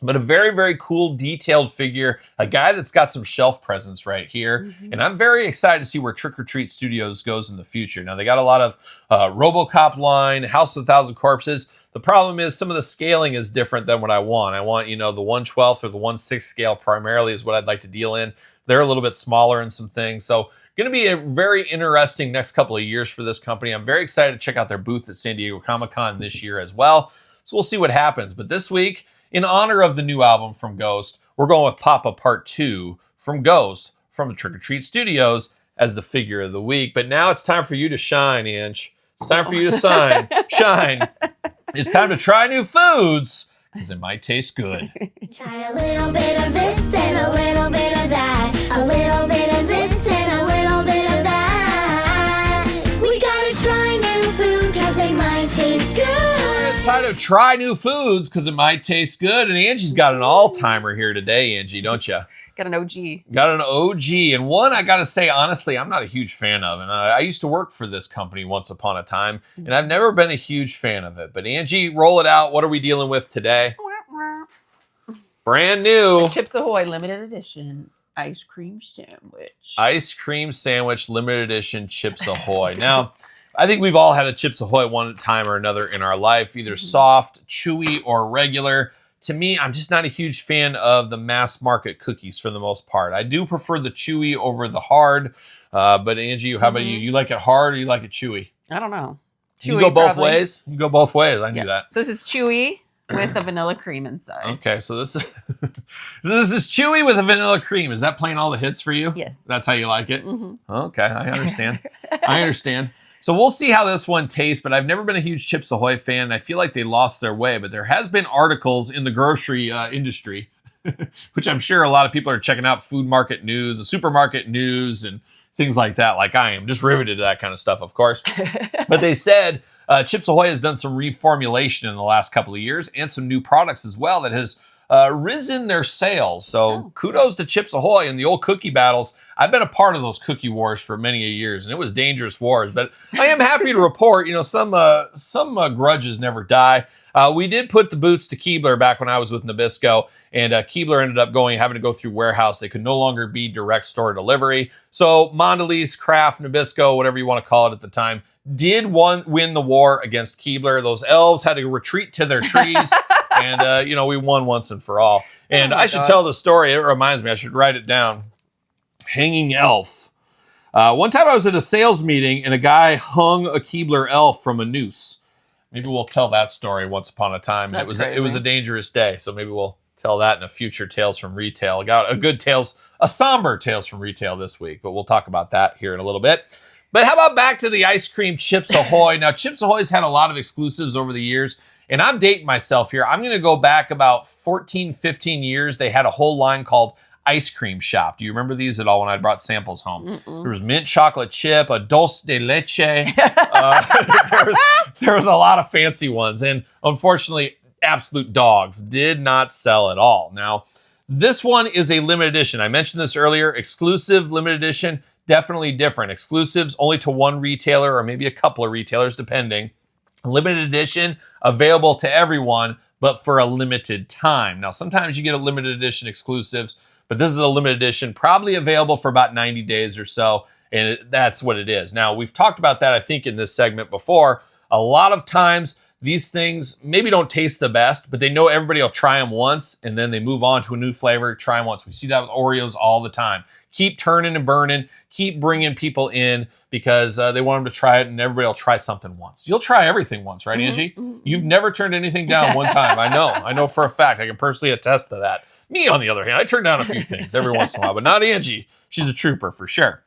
But a very, very cool, detailed figure, a guy that's got some shelf presence right here. And I'm very excited to see where Trick or Treat Studios goes in the future. Now, they got a lot of RoboCop line, House of a Thousand Corpses. The problem is some of the scaling is different than what I want. I want, the 1/12 or the 1/6 scale primarily is what I'd like to deal in. They're a little bit smaller in some things. So going to be a very interesting next couple of years for this company. I'm very excited to check out their booth at San Diego Comic-Con this year as well. So we'll see what happens. But this week, in honor of the new album from Ghost, we're going with Papa Part 2 from Ghost from the Trick or Treat Studios as the figure of the week. But now it's time for you to shine, Inch. It's time for you to shine. It's time to try new foods because it might taste good. Try a little bit of this and a little bit of that. A little bit of this and a little bit of that. We gotta try new food because they might taste good. It's time to try new foods because it might taste good. And Angie's got an all-timer here today, Angie, don't you? Got an OG. Got an OG. And one I got to say, honestly, I'm not a huge fan of. And I used to work for this company once upon a time, and I've never been a huge fan of it. But Angie, roll it out. What are we dealing with today? Brand new. Chips Ahoy limited edition ice cream sandwich. Ice cream sandwich, limited edition Chips Ahoy. Now, I think we've all had a Chips Ahoy at one time or another in our life, either soft, chewy, or regular. To me, I'm just not a huge fan of the mass market cookies for the most part. I do prefer the chewy over the hard. But Angie, how about you? You like it hard or you like it chewy? I don't know. You can go both ways. You can go both ways. I knew that. So this is chewy with a vanilla cream inside. Okay, so this is this is chewy with a vanilla cream. Is that playing all the hits for you? Yes. That's how you like it? Okay, I understand. I understand. So we'll see how this one tastes, but I've never been a huge Chips Ahoy fan. I feel like they lost their way, but there has been articles in the grocery industry, which I'm sure a lot of people are checking out, food market news, the supermarket news, and things like that, like I am. Just riveted to that kind of stuff, of course. But they said Chips Ahoy has done some reformulation in the last couple of years and some new products as well that has risen their sales. So kudos to Chips Ahoy and the old cookie battles. I've been a part of those cookie wars for many years, and it was dangerous wars. But I am happy to report, some grudges never die. We did put the boots to Keebler back when I was with Nabisco, and Keebler ended up having to go through warehouse. They could no longer be direct store delivery. So Mondelez, Kraft, Nabisco, whatever you want to call it at the time, did win the war against Keebler. Those elves had to retreat to their trees. And, we won once and for all. And I should tell the story. It reminds me. I should write it down. Hanging elf. One time I was at a sales meeting, and a guy hung a Keebler elf from a noose. Maybe we'll tell that story once upon a time. And it was a dangerous day. So maybe we'll tell that in a future Tales from Retail. I got a somber Tales from Retail this week. But we'll talk about that here in a little bit. But how about back to the ice cream Chips Ahoy? Now, Chips Ahoy's had a lot of exclusives over the years. And I'm dating myself here. I'm going to go back about 14, 15 years. They had a whole line called Ice Cream Shop. Do you remember these at all when I brought samples home? There was mint chocolate chip, a dulce de leche. There was a lot of fancy ones. And unfortunately, absolute dogs did not sell at all. Now, this one is a limited edition. I mentioned this earlier. Exclusive, limited edition, definitely different. Exclusives only to one retailer or maybe a couple of retailers, depending. Limited edition, available to everyone, but for a limited time. Now, sometimes you get a limited edition exclusives, but this is a limited edition, probably available for about 90 days or so, and that's what it is. Now, we've talked about that, I think, in this segment before. A lot of times, these things maybe don't taste the best, but they know everybody will try them once, and then they move on to a new flavor, try them once. We see that with Oreos all the time. Keep turning and burning, keep bringing people in because they want them to try it, and everybody will try something once. You'll try everything once, right, Angie? You've never turned anything down one time. I know for a fact. I can personally attest to that. Me, on the other hand, I turn down a few things every once in a while, but not Angie. She's a trooper for sure.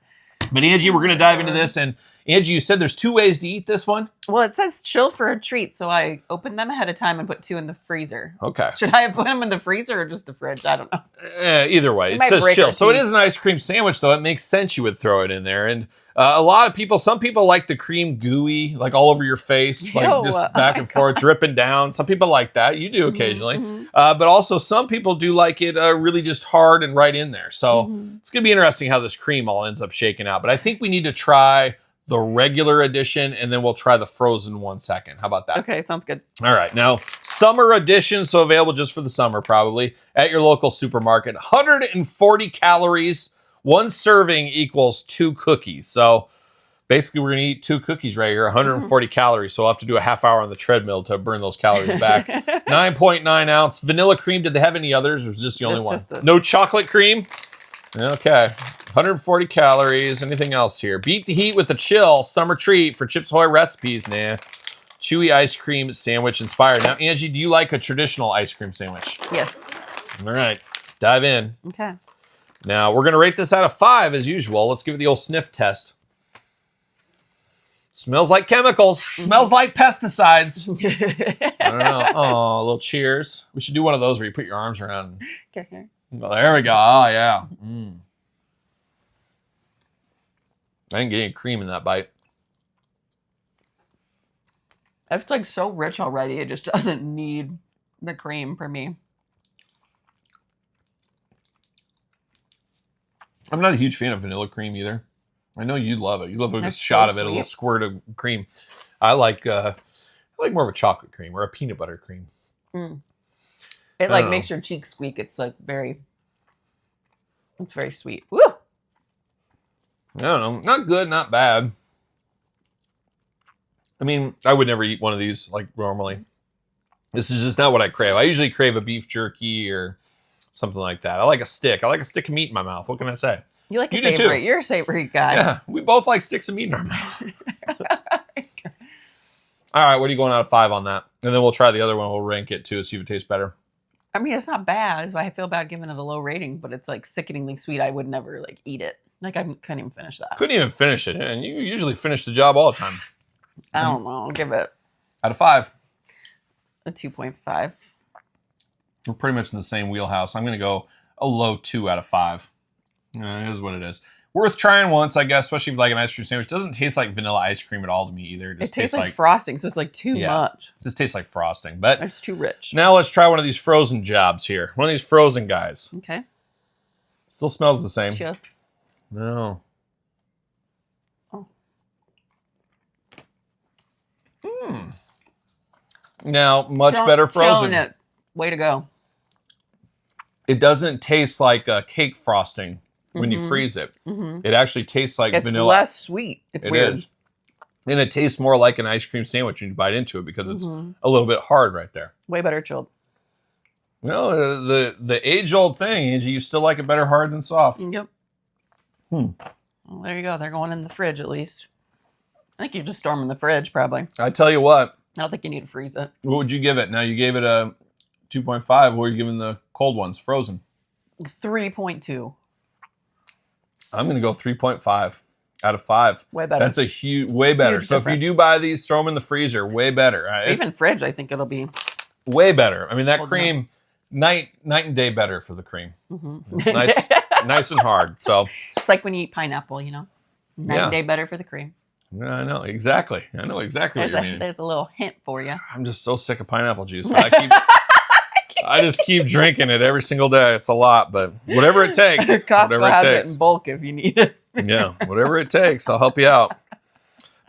But Angie, we're going to dive into this. And Angie, you said there's 2 ways to eat this one? Well, it says chill for a treat, so I opened them ahead of time and put 2 in the freezer. Okay. Should I have put them in the freezer or just the fridge? I don't know. Either way, it says chill. So it is an ice cream sandwich, though. It makes sense you would throw it in there. And some people like the cream gooey, like all over your face, like just back and forth, dripping down. Some people like that. You do occasionally. But also some people do like it really just hard and right in there. So it's going to be interesting how this cream all ends up shaking out. But I think we need to try the regular edition, and then we'll try the frozen one second. How about that? Okay, sounds good. All right. Now, summer edition, so available just for the summer, probably, at your local supermarket. 140 calories. 1 serving equals 2 cookies. So basically, we're going to eat 2 cookies right here, 140 calories. So we'll have to do a half hour on the treadmill to burn those calories back. 9.9 ounce. Vanilla cream. Did they have any others, or was this the only one? No chocolate cream? Okay. 140 calories. Anything else here? Beat the heat with the chill summer treat for Chips Ahoy recipes. Nah. Chewy ice cream sandwich inspired. Now, Angie, do you like a traditional ice cream sandwich? Yes. All right. Dive in. Okay. Now, we're going to rate this out of 5 as usual. Let's give it the old sniff test. Smells like chemicals. Smells like pesticides. I don't know. Oh, a little cheers. We should do one of those where you put your arms around. Okay. Well, there we go. Oh, yeah. I didn't get any cream in that bite. It's like so rich already. It just doesn't need the cream for me. I'm not a huge fan of vanilla cream either. I know you love it. You love a That's shot so of it, a little sweet. squirt of cream. I like more of a chocolate cream or a peanut butter cream. It like makes your cheeks squeak. It's like it's very sweet. Woo! I don't know. Not good, not bad. I mean, I would never eat one of these like normally. This is just not what I crave. I usually crave a beef jerky or something like that. I like a stick. I like a stick of meat in my mouth. What can I say? You like You a do too. savory. You're a savory guy. Yeah, we both like sticks of meat in our mouth. All right, what are you going out of 5 on that? And then we'll try the other one. We'll rank it too, see if it tastes better. I mean, it's not bad. That's why I feel bad giving it a low rating, but it's like sickeningly sweet. I would never like eat it. Like I couldn't even finish that. Couldn't even finish it, and you usually finish the job all the time. I don't know. I'll give it Out of 5. a 2.5. We're pretty much in the same wheelhouse. I'm going to go a low 2 out of 5. It is what it is. Worth trying once, I guess, especially if you like an ice cream sandwich. Doesn't taste like vanilla ice cream at all to me either. It tastes like frosting, so it's like too much. Just tastes like frosting. But It's too rich. now let's try one of these frozen jobs here. One of these frozen guys. Okay. Still smells the same. Just No. Oh. Now, much better frozen. Killing it. Way to go. It doesn't taste like cake frosting when you freeze it. It actually tastes like It's vanilla. less sweet. It's It weird. is. And it tastes more like an ice cream sandwich when you bite into it because it's a little bit hard right there. Way better chilled. No, the age-old thing, Angie, you still like it better hard than soft. Yep. Well, there you go. They're going in the fridge at least. I think you just store them in the fridge, probably. I tell you what, I don't think you need to freeze it. what would you give it? Now, you gave it a 2.5. What are you giving the cold ones, frozen? 3.2. I'm going to go 3.5 out of 5. Way better. That's a way better. Huge So if you difference. do buy these, throw them in the freezer. Way better. Even fridge, I think it'll be. Way better. I mean, that Hold cream, night and day better for the cream. Mm-hmm. It's nice and hard. So It's like when you eat pineapple, you know? Night day better for the cream. yeah, I know exactly. I know exactly what you're meaning. There's a little hint for you. I'm just so sick of pineapple juice. But I just keep drinking it every single day. It's a lot, but whatever it takes. Whatever Costco it has it takes. in bulk if you need it. Yeah, whatever it takes. I'll help you out.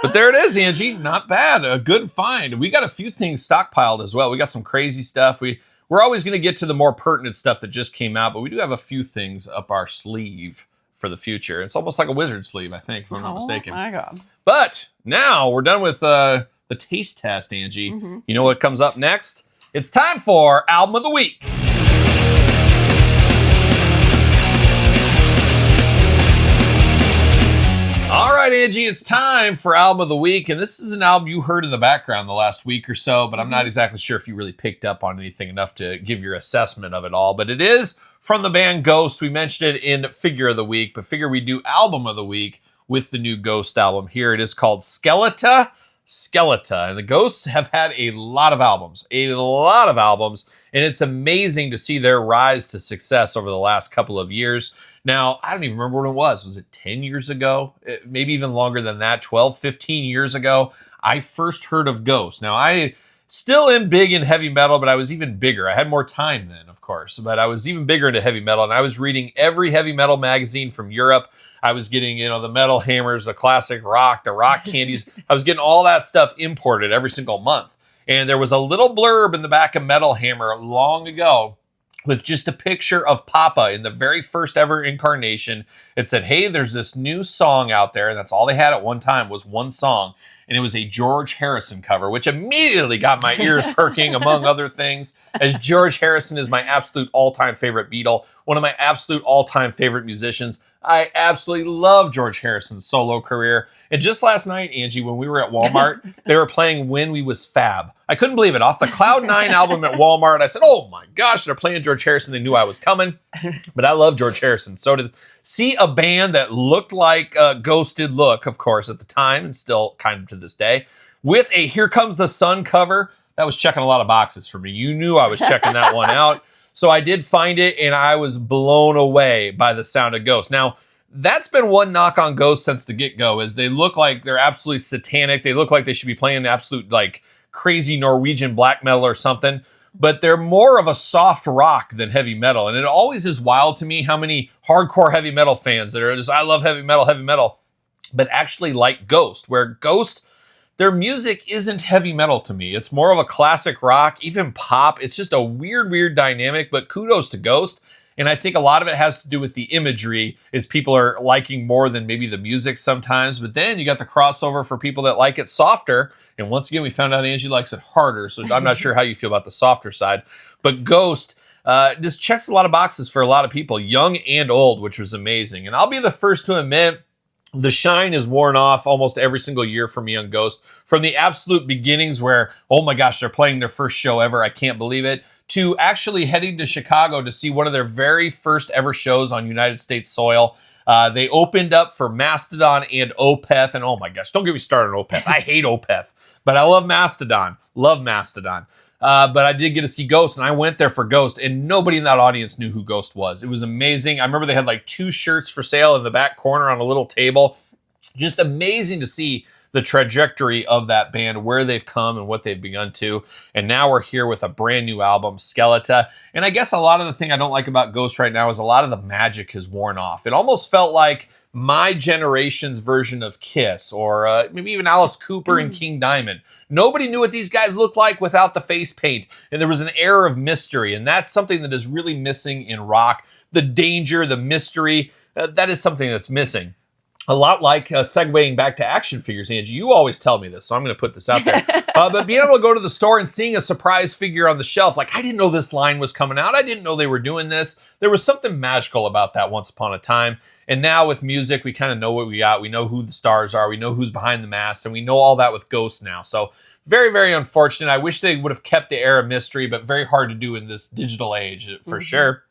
But there it is, Angie. Not bad. A good find. We got a few things stockpiled as well. We got some crazy stuff. We're always going to get to the more pertinent stuff that just came out, but we do have a few things up our sleeve for the future. It's almost like a wizard sleeve, I think, if I'm not mistaken. Oh my God. But now we're done with the taste test, Angie. You know what comes up next? It's time for Album of the Week. All right, Angie, it's time for Album of the Week. And this is an album you heard in the background the last week or so, but I'm not exactly sure if you really picked up on anything enough to give your assessment of it all. But it is from the band Ghost. We mentioned it in Figure of the Week, but figure we do Album of the Week with the new Ghost album. Here it is called Skeleton. And the Ghosts have had a lot of albums, and it's amazing to see their rise to success over the last couple of years. Now, I don't even remember when it was. Was it 10 years ago? Maybe even longer than that, 12, 15 years ago, I first heard of Ghosts. Now, I still am big in heavy metal, but I was even bigger. I had more time then, of course, but I was even bigger into heavy metal, and I was reading every heavy metal magazine from Europe. I was getting, the Metal Hammers, the classic rock, the rock candies. I was getting all that stuff imported every single month. And there was a little blurb in the back of Metal Hammer long ago with just a picture of Papa in the very first ever incarnation. It said, hey, there's this new song out there. And that's all they had at one time was one song. And it was a George Harrison cover, which immediately got my ears perking, among other things, as George Harrison is my absolute all-time favorite Beatle, one of my absolute all-time favorite musicians. I absolutely love George Harrison's solo career. And just last night, Angie, when we were at Walmart, they were playing When We Was Fab. I couldn't believe it. Off the Cloud 9 album at Walmart, I said, oh my gosh, they're playing George Harrison. They knew I was coming. But I love George Harrison. So to see a band that looked like Ghost did look, of course, at the time, and still kind of to this day, with a Here Comes the Sun cover, that was checking a lot of boxes for me. You knew I was checking that one out. So I did find it, and I was blown away by the sound of Ghost. Now, that's been one knock on Ghost since the get-go, is they look like they're absolutely satanic. They look like they should be playing absolute, crazy Norwegian black metal or something, but they're more of a soft rock than heavy metal. And it always is wild to me how many hardcore heavy metal fans that are just, I love heavy metal, but actually like Ghost, where Ghost, their music isn't heavy metal to me. It's more of a classic rock, even pop. It's just a weird dynamic, but kudos to Ghost. And I think a lot of it has to do with the imagery, is people are liking more than maybe the music sometimes. But then you got the crossover for people that like it softer. And once again, we found out Angie likes it harder. So I'm not sure how you feel about the softer side. But Ghost just checks a lot of boxes for a lot of people, young and old, which was amazing. And I'll be the first to admit, the shine is worn off almost every single year for me on Ghost. From the absolute beginnings where, oh my gosh, they're playing their first show ever, I can't believe it, to actually heading to Chicago to see one of their very first ever shows on United States soil. They opened up for Mastodon and Opeth, and oh my gosh, don't get me started on Opeth. I hate Opeth, but I love Mastodon. But I did get to see Ghost, and I went there for Ghost, and nobody in that audience knew who Ghost was. It was amazing. I remember they had like 2 shirts for sale in the back corner on a little table. Just amazing to see the trajectory of that band, where they've come and what they've begun to. And now we're here with a brand new album, Skeleton. And I guess a lot of the thing I don't like about Ghost right now is a lot of the magic has worn off. It almost felt like my generation's version of Kiss, or maybe even Alice Cooper and King Diamond. Nobody knew what these guys looked like without the face paint, and there was an air of mystery, and that's something that is really missing in rock. The danger, the mystery, that is something that's missing. A lot like segueing back to action figures, Angie. You always tell me this, so I'm going to put this out there. But being able to go to the store and seeing a surprise figure on the shelf, like, I didn't know this line was coming out. I didn't know they were doing this. There was something magical about that once upon a time. And now with music, we kind of know what we got. We know who the stars are. We know who's behind the mask. And we know all that with Ghost now. So very unfortunate. I wish they would have kept the air of mystery, but very hard to do in this digital age, for sure.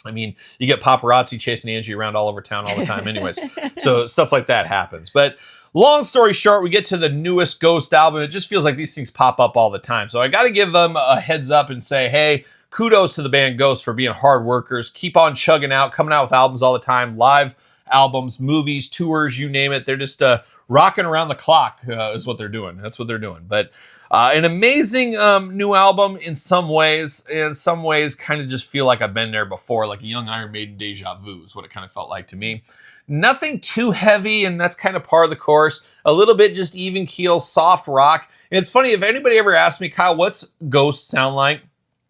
I mean, you get paparazzi chasing Angie around all over town all the time anyways. So stuff like that happens. But long story short, we get to the newest Ghost album. It just feels like these things pop up all the time. So I got to give them a heads up and say, hey, kudos to the band Ghost for being hard workers. Keep on chugging out, coming out with albums all the time, live albums, movies, tours, you name it. They're just rocking around the clock is what they're doing. That's what they're doing. But an amazing new album in some ways. In some ways, kind of just feel like I've been there before, like a young Iron Maiden deja vu is what it kind of felt like to me. Nothing too heavy, and that's kind of par of the course. A little bit just even keel, soft rock. And it's funny, if anybody ever asks me, Kyle, what's Ghost sound like?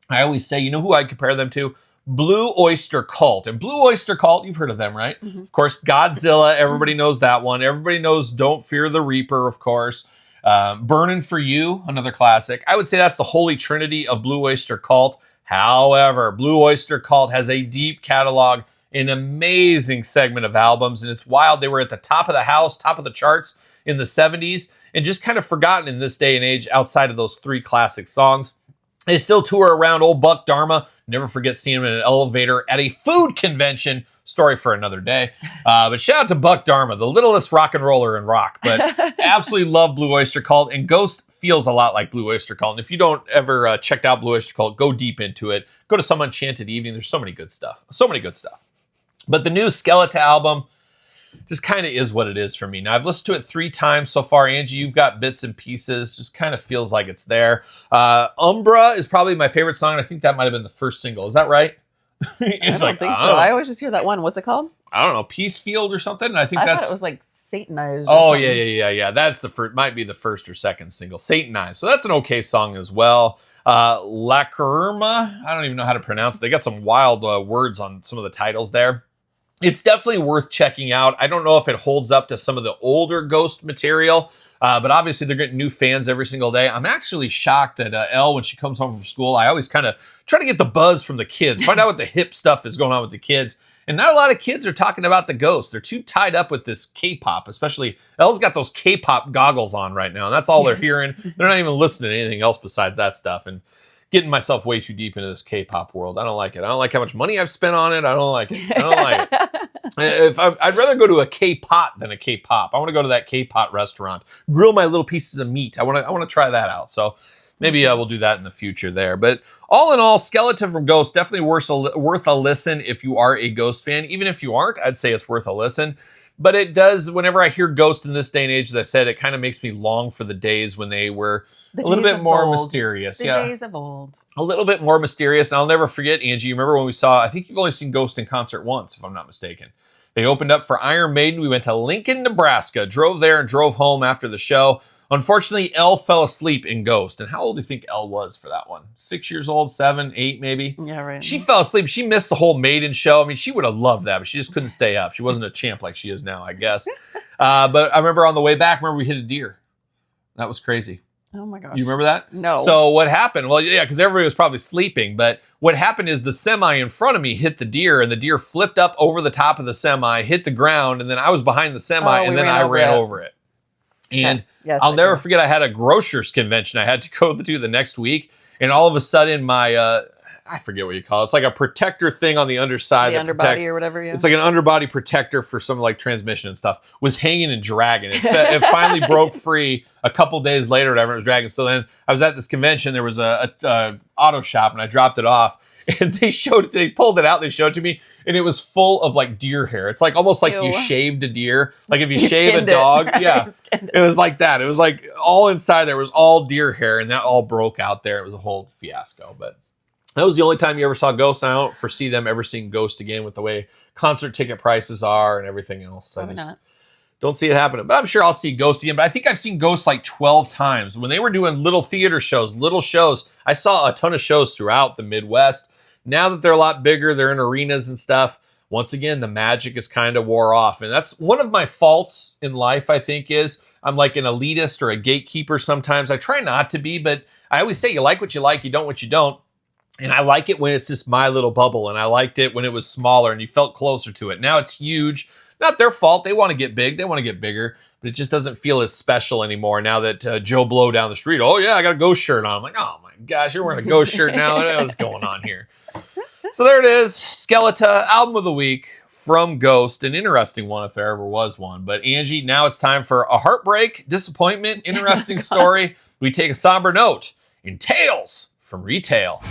I always say, you know who I compare them to? Blue Oyster Cult. And Blue Oyster Cult, you've heard of them, right? Of course, Godzilla, everybody knows that one. Everybody knows Don't Fear the Reaper, of course. Burnin' for You, another classic. I would say that's the holy trinity of Blue Oyster Cult. However, Blue Oyster Cult has a deep catalog, an amazing segment of albums, and it's wild. They were at the top of the house, top of the charts in the 70s, and just kind of forgotten in this day and age outside of those 3 classic songs. They still tour around. Old Buck Dharma, never forget seeing him in an elevator at a food convention. Story for another day. But shout out to Buck Dharma, the littlest rock and roller in rock. But absolutely love Blue Oyster Cult. And Ghost feels a lot like Blue Oyster Cult. And if you don't ever checked out Blue Oyster Cult, go deep into it. Go to Some Enchanted Evening. There's so many good stuff. But the new Skeleton album just kind of is what it is for me. Now, I've listened to it 3 times so far. Angie, you've got bits and pieces. Just kind of feels like it's there. Umbra is probably my favorite song. I think that might have been the first single. Is that right? It's I don't think so. I always just hear that one. What's it called? I don't know, Peace Field or something. And I thought it was like Satanized. Oh, yeah. That's the first, might be the first or second single, Satanized. So that's an okay song as well. Lacrima, I don't even know how to pronounce it. They got some wild words on some of the titles there. It's definitely worth checking out. I don't know if it holds up to some of the older Ghost material, but obviously they're getting new fans every single day. I'm actually shocked that Elle, when she comes home from school, I always kind of try to get the buzz from the kids, find out what the hip stuff is going on with the kids. And not a lot of kids are talking about the Ghost. They're too tied up with this K-pop, especially Elle's got those K-pop goggles on right now, and that's all they're hearing. They're not even listening to anything else besides that stuff. And getting myself way too deep into this K-pop world. I don't like it. I don't like how much money I've spent on it. I don't like it. I'd rather go to a K-pot than a K-pop. I want to go to that K-pot restaurant, grill my little pieces of meat. I want to try that out. So maybe we'll do that in the future there. But all in all, Skeleton from Ghost, definitely worth a listen if you are a Ghost fan. Even if you aren't, I'd say it's worth a listen. But it does, whenever I hear Ghost in this day and age, as I said, it kind of makes me long for the days when they were a little bit more mysterious. The days of old. A little bit more mysterious. And I'll never forget, Angie, you remember when we saw, I think you've only seen Ghost in concert once, if I'm not mistaken. They opened up for Iron Maiden. We went to Lincoln, Nebraska, drove there and drove home after the show. Unfortunately, Elle fell asleep in Ghost. And how old do you think Elle was for that one? 6 years old, 7, 8 maybe? Yeah, right. She fell asleep. She missed the whole Maiden show. I mean, she would have loved that, but she just couldn't stay up. She wasn't a champ like she is now, I guess. But I remember on the way back, we hit a deer. That was crazy. Oh my gosh. You remember that? No. So what happened? Well, yeah, because everybody was probably sleeping. But what happened is the semi in front of me hit the deer, and the deer flipped up over the top of the semi, hit the ground, and then I was behind the semi, and then I ran over it. And yes, I'll never forget, I had a grocer's convention I had to go to the next week, and all of a sudden my, I forget what you call it. It's like a protector thing on the underside. The underbody or whatever, yeah. It's like an underbody protector for some like transmission and stuff. Was hanging and dragging. It finally broke free a couple days later, whatever, it was dragging. So then I was at this convention. There was a auto shop, and I dropped it off. And they pulled it out, they showed it to me, and it was full of like deer hair. It's like almost like you shaved a deer. Like if you shave a dog. Yeah. It was like that. It was like all inside there was all deer hair, and that all broke out there. It was a whole fiasco. But that was the only time you ever saw Ghost. And I don't foresee them ever seeing Ghost again with the way concert ticket prices are and everything else. Probably not. Don't see it happening. But I'm sure I'll see Ghost again. But I think I've seen Ghost like 12 times. When they were doing little theater shows, little shows, I saw a ton of shows throughout the Midwest. Now that they're a lot bigger, they're in arenas and stuff. Once again, the magic is kind of wore off. And that's one of my faults in life, I think, is I'm like an elitist or a gatekeeper sometimes. I try not to be, but I always say you like what you like, you don't what you don't. And I like it when it's just my little bubble. And I liked it when it was smaller and you felt closer to it. Now it's huge. Not their fault. They want to get big. They want to get bigger. But it just doesn't feel as special anymore now that Joe Blow down the street, oh, yeah, I got a Ghost shirt on. I'm like, oh, my gosh, you're wearing a Ghost shirt now. What's going on here? So there it is. Skeleton, album of the week from Ghost. An interesting one if there ever was one. But Angie, now it's time for a heartbreak, disappointment, interesting story. We take a somber note in Tales from Retail.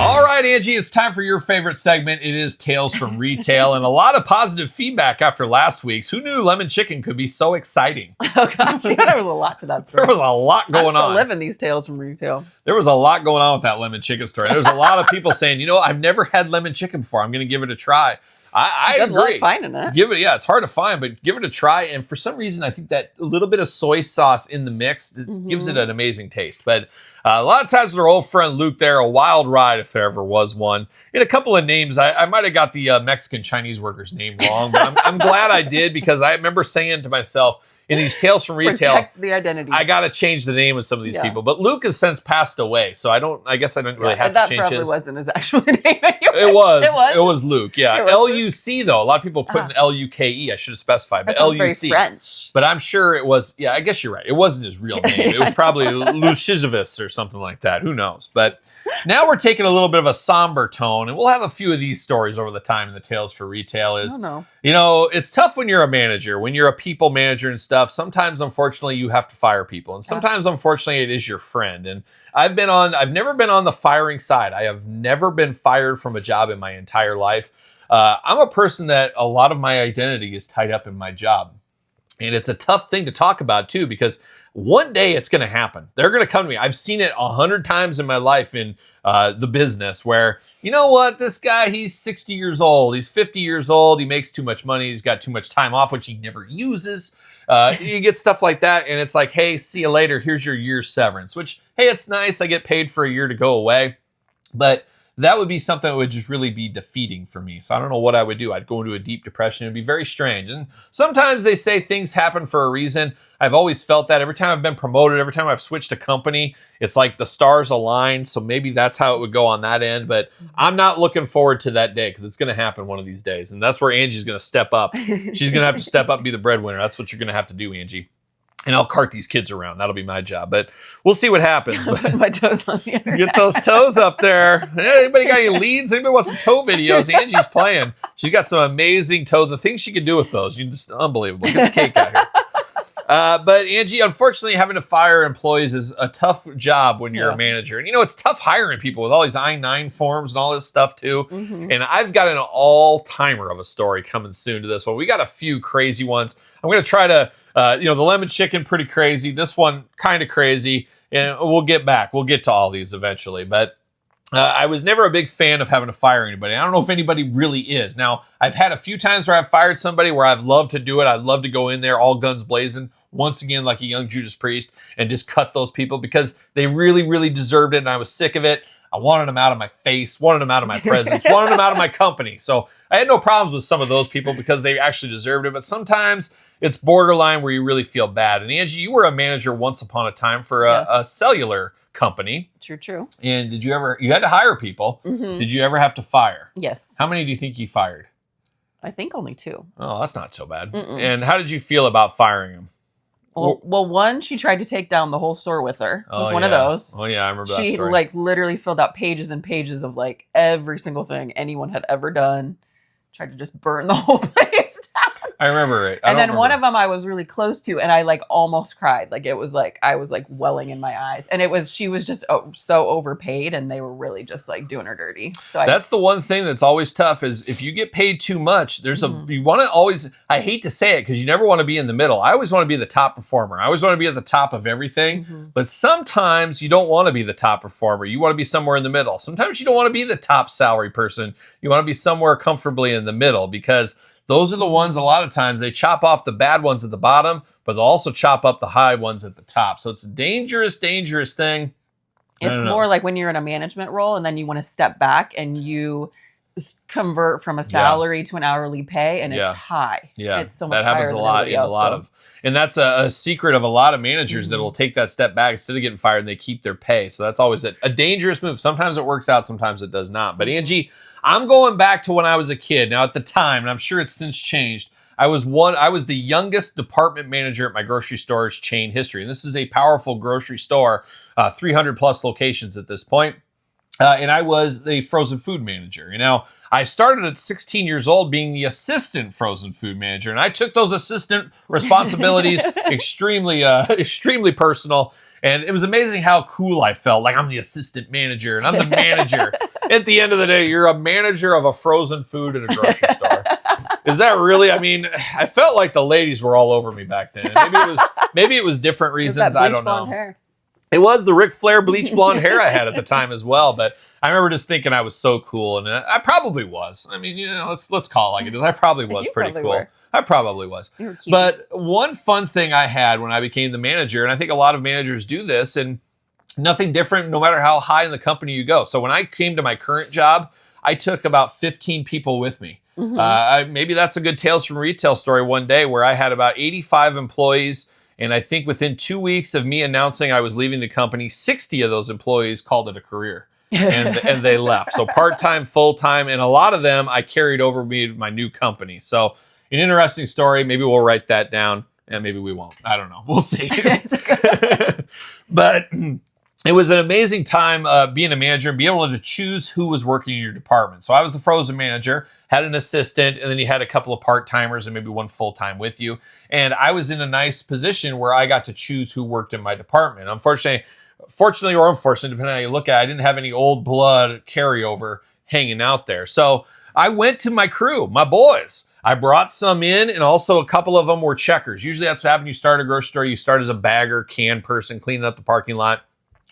All right, Angie, it's time for your favorite segment. It is Tales from Retail, and a lot of positive feedback after last week's. Who knew lemon chicken could be so exciting? Oh, gosh. Yeah, there was a lot to that story. There was a lot going on. I'm still living these Tales from Retail. There was a lot going on with that lemon chicken story. There was a lot of people saying, I've never had lemon chicken before. I'm going to give it a try. I Good agree. luck finding it. Give it, yeah, it's hard to find, but give it a try. And for some reason, I think that a little bit of soy sauce in the mix gives it an amazing taste. But a lot of times with our old friend Luke there, a wild ride if there ever was one. In a couple of names, I might have got the Mexican Chinese worker's name wrong, but I'm glad I did because I remember saying to myself, in these Tales from Retail, protect the identity. I got to change the name of some of these people. But Luke has since passed away, so I guess I didn't really have to change his. That probably wasn't his actual name anyway. It was Luke, yeah. L-U-C, though. A lot of people put an L-U-K-E. I should have specified, but L-U-C. Very French. But I'm sure it was, yeah, I guess you're right. It wasn't his real name. It was probably Lucivius or something like that. Who knows? But now we're taking a little bit of a somber tone, and we'll have a few of these stories over the time in the Tales for Retail. It's tough when you're a manager, when you're a people manager and stuff. Sometimes, unfortunately, you have to fire people. And sometimes, unfortunately, it is your friend. And I've never been on the firing side. I have never been fired from a job in my entire life. I'm a person that a lot of my identity is tied up in my job. And it's a tough thing to talk about, too, because one day it's going to happen. They're going to come to me. I've seen it 100 times in my life in the business where, you know what, this guy, he's 60 years old. He's 50 years old. He makes too much money. He's got too much time off, which he never uses. You get stuff like that. And it's like, hey, see you later. Here's your year's severance, which, hey, it's nice. I get paid for a year to go away. But that would be something that would just really be defeating for me. So I don't know what I would do. I'd go into a deep depression. It'd be very strange. And sometimes they say things happen for a reason. I've always felt that every time I've been promoted, every time I've switched a company, it's like the stars aligned. So maybe that's how it would go on that end. But I'm not looking forward to that day because it's going to happen one of these days. And that's where Angie's going to step up. She's going to have to step up and be the breadwinner. That's what you're going to have to do, Angie. And I'll cart these kids around. That'll be my job. But we'll see what happens. Put my toes on the internet. Get those toes up there. Hey, anybody got any leads? Anybody want some toe videos? Angie's playing. She's got some amazing toes. The things she can do with those, just unbelievable. Get the cake out here. But Angie, unfortunately, having to fire employees is a tough job when you're a manager. And it's tough hiring people with all these I-9 forms and all this stuff too. And I've got an all-timer of a story coming soon to this one. We got a few crazy ones. I'm going to try to, the lemon chicken, pretty crazy. This one, kind of crazy. And we'll get to all these eventually. But I was never a big fan of having to fire anybody. I don't know if anybody really is. Now, I've had a few times where I've fired somebody where I've loved to do it. I'd love to go in there all guns blazing, once again, like a young Judas Priest, and just cut those people because they really, really deserved it, and I was sick of it. I wanted them out of my face, wanted them out of my presence, wanted them out of my company. So I had no problems with some of those people because they actually deserved it. But sometimes it's borderline where you really feel bad. And Angie, you were a manager once upon a time for a cellular company. True. And you had to hire people. Did you ever have to fire? Yes. How many do you think you fired? I think only 2. Oh, that's not so bad. And how did you feel about firing them? Well, one, she tried to take down the whole store with her. It was one of those. Oh, yeah, I remember that She story. literally filled out pages and pages of every single thing anyone had ever done. Tried to just burn the whole place down. I remember it. And then one of them I was really close to, and I almost cried. It was I was welling in my eyes, and she was just so overpaid, and they were really just doing her dirty. So that's the one thing that's always tough is if you get paid too much. There's you want to always. I hate to say it because you never want to be in the middle. I always want to be the top performer. I always want to be at the top of everything. But sometimes you don't want to be the top performer. You want to be somewhere in the middle. Sometimes you don't want to be the top salary person. You want to be somewhere comfortably in the middle because those are the ones, a lot of times, they chop off the bad ones at the bottom, but they'll also chop up the high ones at the top. So it's a dangerous thing. It's more like when you're in a management role and then you want to step back and you convert from a salary to an hourly pay, and it's high. Yeah, it's so much that happens higher a lot than in a lot of, and that's a secret of a lot of managers that will take that step back instead of getting fired and they keep their pay. So that's always a dangerous move. Sometimes it works out, sometimes it does not. But Angie, I'm going back to when I was a kid. Now at the time, and I'm sure it's since changed, I was the youngest department manager at my grocery store's chain history. And this is a powerful grocery store, 300 plus locations at this point. And I was the frozen food manager. I started at 16 years old being the assistant frozen food manager. And I took those assistant responsibilities extremely personal. And it was amazing how cool I felt. I'm the assistant manager and I'm the manager. At the end of the day, you're a manager of a frozen food at a grocery store. Is that really? I felt like the ladies were all over me back then. Maybe it was different reasons. I don't know. Hair. It was the Ric Flair bleach blonde hair I had at the time as well. But I remember just thinking I was so cool, and I probably was. Let's call it like it is. I probably was pretty cool. Were. I probably was. You were cute. But one fun thing I had when I became the manager, and I think a lot of managers do this, and nothing different no matter how high in the company you go. So when I came to my current job, I took about 15 people with me. Maybe that's a good Tales from Retail story one day where I had about 85 employees. And I think within 2 weeks of me announcing I was leaving the company, 60 of those employees called it a career and they left. So part-time, full-time, and a lot of them I carried over me to my new company. So an interesting story. Maybe we'll write that down and maybe we won't. I don't know. We'll see. But it was an amazing time being a manager and being able to choose who was working in your department. So I was the frozen manager, had an assistant, and then you had a couple of part-timers and maybe one full-time with you. And I was in a nice position where I got to choose who worked in my department. Fortunately or unfortunately, depending on how you look at it, I didn't have any old blood carryover hanging out there. So I went to my crew, my boys. I brought some in, and also a couple of them were checkers. Usually that's what happens. You start a grocery store, you start as a bagger, can person, cleaning up the parking lot.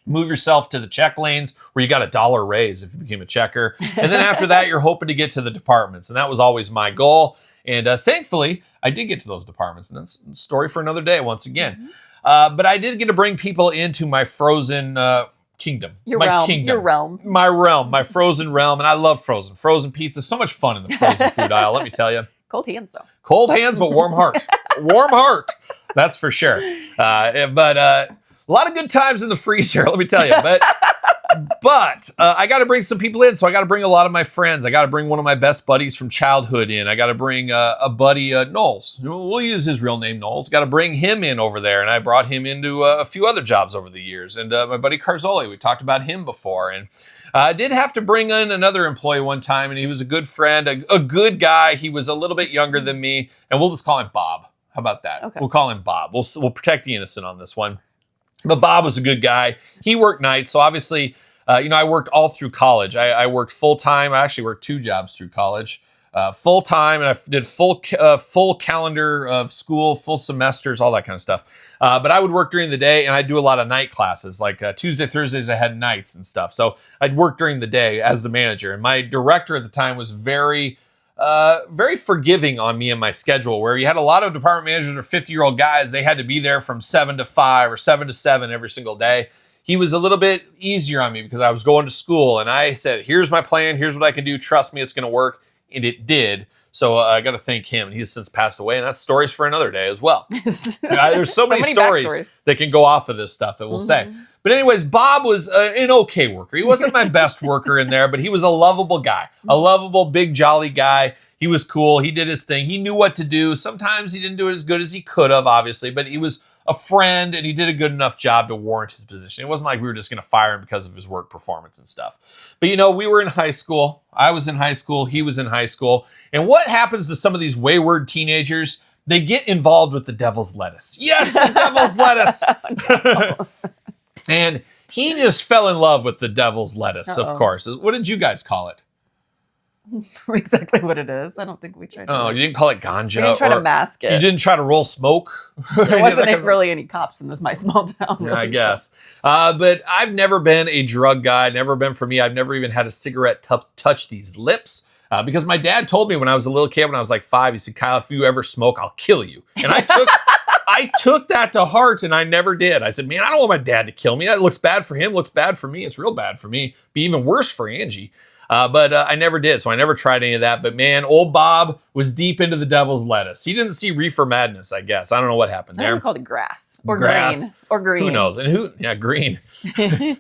Move yourself to the check lanes where you got $1 raise if you became a checker. And then after that, you're hoping to get to the departments. And that was always my goal. And thankfully, I did get to those departments. And that's a story for another day once again. But I did get to bring people into my frozen kingdom. Your realm. My frozen realm. And I love frozen. Frozen pizza. So much fun in the frozen food aisle, let me tell you. Cold hands, though. Cold hands, but warm heart. Warm heart. That's for sure. A lot of good times in the freezer, let me tell you. But I got to bring some people in, so I got to bring a lot of my friends. I got to bring one of my best buddies from childhood in. I got to bring a buddy, Knowles. We'll use his real name, Knowles. Got to bring him in over there, and I brought him into a few other jobs over the years. And my buddy Carzoli, we talked about him before. And I did have to bring in another employee one time, and he was a good friend, a good guy. He was a little bit younger than me, and we'll just call him Bob. How about that? Okay. We'll call him Bob. We'll protect the innocent on this one. But Bob was a good guy. He worked nights, so obviously, I worked all through college. I worked full time. I actually worked 2 jobs through college, full time, and I did full calendar of school, full semesters, all that kind of stuff. But I would work during the day, and I'd do a lot of night classes. Like Tuesday, Thursdays, I had nights and stuff. So I'd work during the day as the manager. And my director at the time was very forgiving on me and my schedule, where you had a lot of department managers or 50-year-old guys. They had to be there from 7 to 5 or 7 to 7 every single day. He was a little bit easier on me because I was going to school, and I said, here's my plan. Here's what I can do. Trust me, it's going to work. And it did. So I got to thank him. He's since passed away, and that's stories for another day as well. There's so many stories that can go off of this stuff that we'll say. But anyways, Bob was an okay worker. He wasn't my best worker in there, but he was a lovable guy, a lovable, big, jolly guy. He was cool. He did his thing. He knew what to do. Sometimes he didn't do it as good as he could have, obviously, but he was a friend, and he did a good enough job to warrant his position. It wasn't like we were just going to fire him because of his work performance and stuff. But, we were in high school. I was in high school. He was in high school. And what happens to some of these wayward teenagers? They get involved with the devil's lettuce. Yes, the devil's lettuce. And he just fell in love with the devil's lettuce, of course. What did you guys call it? Exactly what it is. I don't think we tried to. Oh, you didn't call it ganja? We didn't try to mask it. You didn't try to roll smoke? There wasn't really any cops in my small town. Really, I guess. But I've never been a drug guy. Never been for me. I've never even had a cigarette touch these lips. Because my dad told me when I was a little kid, when I was like 5, he said, Kyle, if you ever smoke, I'll kill you. And I took that to heart, and I never did. I said, man, I don't want my dad to kill me. That looks bad for him, looks bad for me. It's real bad for me. Be even worse for Angie. But I never did, so I never tried any of that. But man, old Bob was deep into the devil's lettuce. He didn't see reefer madness, I guess. I don't know what happened there. I called it grass or grass. green or green. Who knows? And green.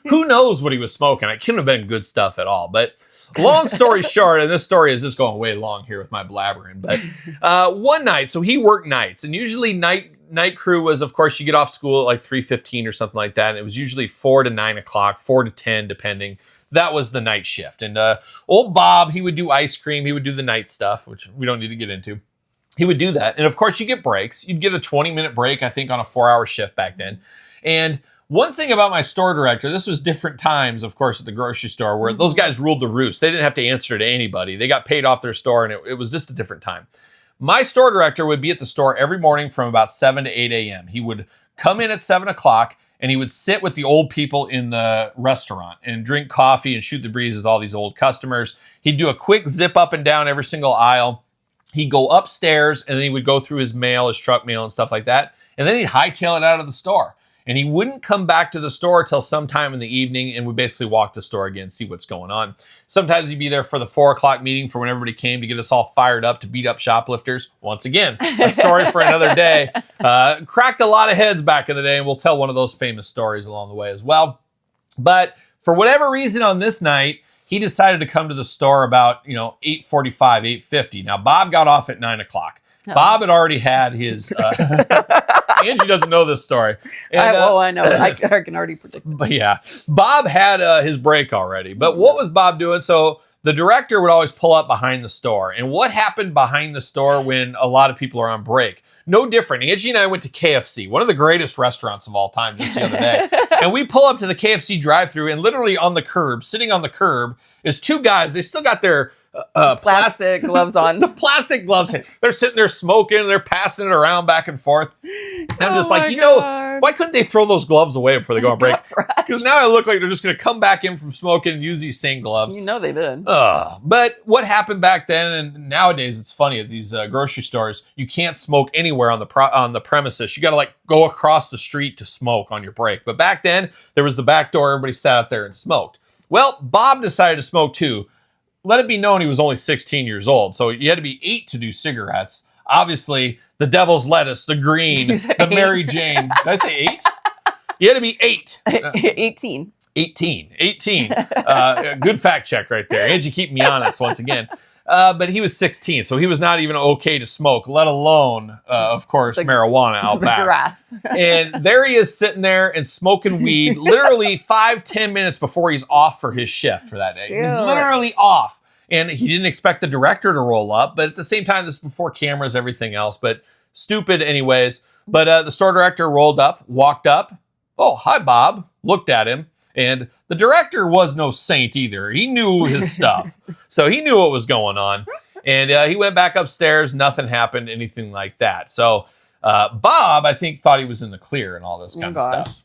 Who knows what he was smoking? It couldn't have been good stuff at all. But long story short, and this story is just going way long here with my blabbering. But one night, so he worked nights, and usually night crew was, of course, you get off school at like 3:15 or something like that. And it was usually 4 to 9 o'clock, 4 to 10, depending. That was the night shift. And old Bob, he would do ice cream. He would do the night stuff, which we don't need to get into. He would do that. And of course, you get breaks. You'd get a 20-minute break, I think, on a 4-hour shift back then. And one thing about my store director, this was different times, of course, at the grocery store, where those guys ruled the roost. They didn't have to answer to anybody. They got paid off their store, and it was just a different time. My store director would be at the store every morning from about 7 to 8 a.m. He would come in at 7 o'clock, and he would sit with the old people in the restaurant and drink coffee and shoot the breeze with all these old customers. He'd do a quick zip up and down every single aisle. He'd go upstairs, and then he would go through his mail, his truck mail and stuff like that. And then he'd hightail it out of the store. And he wouldn't come back to the store till sometime in the evening, and would basically walk the store again, see what's going on. Sometimes he'd be there for the 4 o'clock meeting for when everybody came to get us all fired up to beat up shoplifters. Once again, a story for another day. Cracked a lot of heads back in the day, and we'll tell one of those famous stories along the way as well. But for whatever reason on this night, he decided to come to the store about 8:45, 8:50. Now, Bob got off at 9 o'clock. Oh. Bob had already had his... Angie doesn't know this story. And, I know. I can already predict it. But yeah, Bob had his break already. But what was Bob doing? So the director would always pull up behind the store. And what happened behind the store when a lot of people are on break? No different. Angie and I went to KFC, one of the greatest restaurants of all time, just the other day. And we pull up to the KFC drive-thru, and literally on the curb, sitting on the curb, is 2 guys. They still got their... plastic gloves on. The plastic gloves. They're sitting there smoking. They're passing it around back and forth. And I'm just like, why couldn't they throw those gloves away before they go on break? Because now I look like they're just going to come back in from smoking and use these same gloves. They did. But what happened back then, and nowadays it's funny at these grocery stores, you can't smoke anywhere on the premises. You got to go across the street to smoke on your break. But back then, there was the back door. Everybody sat out there and smoked. Well, Bob decided to smoke too. Let it be known he was only 16 years old, so you had to be 8 to do cigarettes. Obviously, the devil's lettuce, the green, the Mary Jane. Did I say 8? You had to be 8. 18. 18. Good fact check right there. Angie, keep me honest once again. But he was 16, so he was not even okay to smoke, let alone, of course, marijuana out back. Grass. And there he is sitting there and smoking weed literally 5-10 minutes before he's off for his shift for that day. He's literally off. And he didn't expect the director to roll up, but at the same time, this is before cameras, everything else. But stupid anyways. But the store director walked up. Oh, hi, Bob. Looked at him. And the director was no saint either. He knew his stuff. So he knew what was going on. And he went back upstairs. Nothing happened, anything like that. So Bob, I think, thought he was in the clear and all this kind of stuff.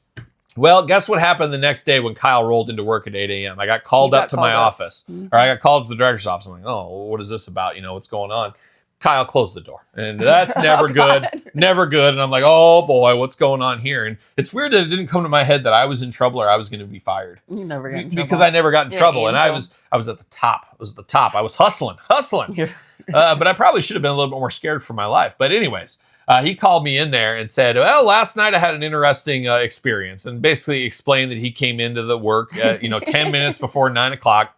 Well, guess what happened the next day when Kyle rolled into work at 8 a.m.? I got called up to my office. Or I got called to the director's office. I'm like, oh, what is this about? What's going on? Kyle closed the door. And that's never good. Never good. And I'm like, oh boy, what's going on here? And it's weird that it didn't come to my head that I was in trouble or I was going to be fired. You never got in trouble. Because I never got in trouble. And I was at the top. I was at the top. I was hustling. But I probably should have been a little bit more scared for my life. But anyways, he called me in there and said, well, last night I had an interesting experience, and basically explained that he came into the work at, 10 minutes before 9 o'clock.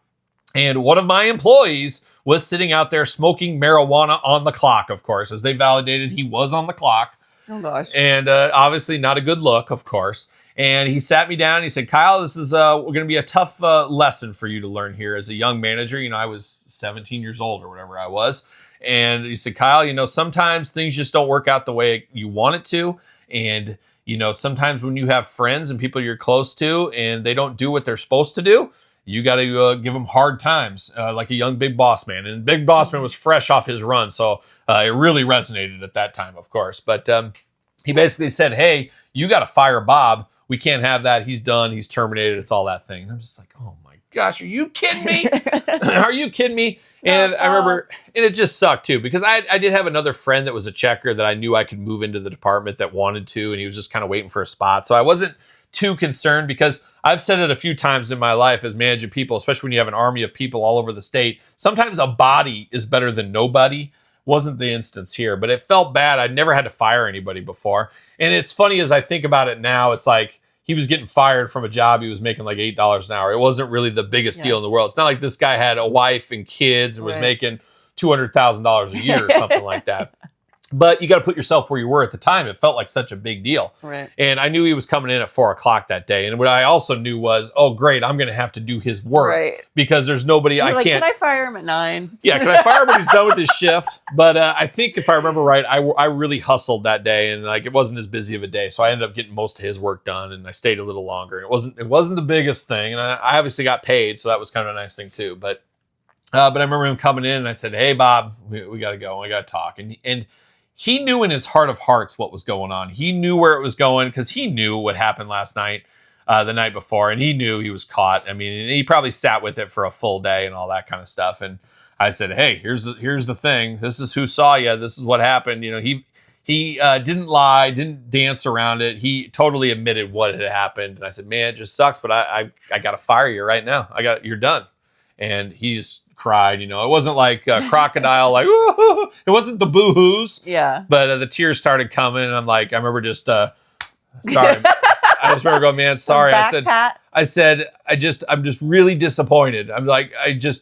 And one of my employees was sitting out there smoking marijuana on the clock, of course, as they validated he was on the clock. Oh, gosh. And obviously not a good look, of course. And he sat me down and he said, Kyle, this is going to be a tough lesson for you to learn here as a young manager. I was 17 years old or whatever I was. And he said, Kyle, sometimes things just don't work out the way you want it to. And, sometimes when you have friends and people you're close to and they don't do what they're supposed to do, you got to give them hard times, like a young Big Boss Man. And Big Boss Man was fresh off his run, so it really resonated at that time, of course. But he basically said, hey, you got to fire Bob. We can't have that. He's done. He's terminated. It's all that thing. And I'm just like, oh, my gosh, are you kidding me? Are you kidding me? And I remember, and it just sucked, too, because I did have another friend that was a checker that I knew I could move into the department that wanted to, and he was just kind of waiting for a spot. So I wasn't too concerned, because I've said it a few times in my life as managing people, especially when you have an army of people all over the state. Sometimes a body is better than nobody. Wasn't the instance here, but it felt bad. I'd never had to fire anybody before. And it's funny as I think about it now, it's like he was getting fired from a job he was making like $8 an hour. It wasn't really the biggest deal in the world. It's not like this guy had a wife and kids and was making $200,000 a year or something like that. But you got to put yourself where you were at the time. It felt like such a big deal. Right. And I knew he was coming in at 4 o'clock that day. And what I also knew was, oh, great, I'm going to have to do his work because there's nobody. I can't. Can I fire him at 9? Yeah, can I fire him when he's done with his shift? But I think if I remember right, I really hustled that day, and like it wasn't as busy of a day. So I ended up getting most of his work done, and I stayed a little longer. It wasn't the biggest thing, and I obviously got paid, so that was kind of a nice thing too. But I remember him coming in, and I said, hey, Bob, we got to go. We got to talk. And he knew in his heart of hearts what was going on. He knew where it was going because he knew what happened last night, the night before, and he knew he was caught. I mean, he probably sat with it for a full day and all that kind of stuff. And I said, hey, here's the thing. This is who saw you. This is what happened. He didn't lie, didn't dance around it. He totally admitted what had happened. And I said, man, it just sucks, but I got to fire you right now. You're done. And he just cried. It wasn't like a crocodile, like, ooh, it wasn't the boo-hoos. Yeah. But the tears started coming, and I'm like, I remember just, sorry. I just remember going, man, sorry. I said, I'm just really disappointed. I'm like,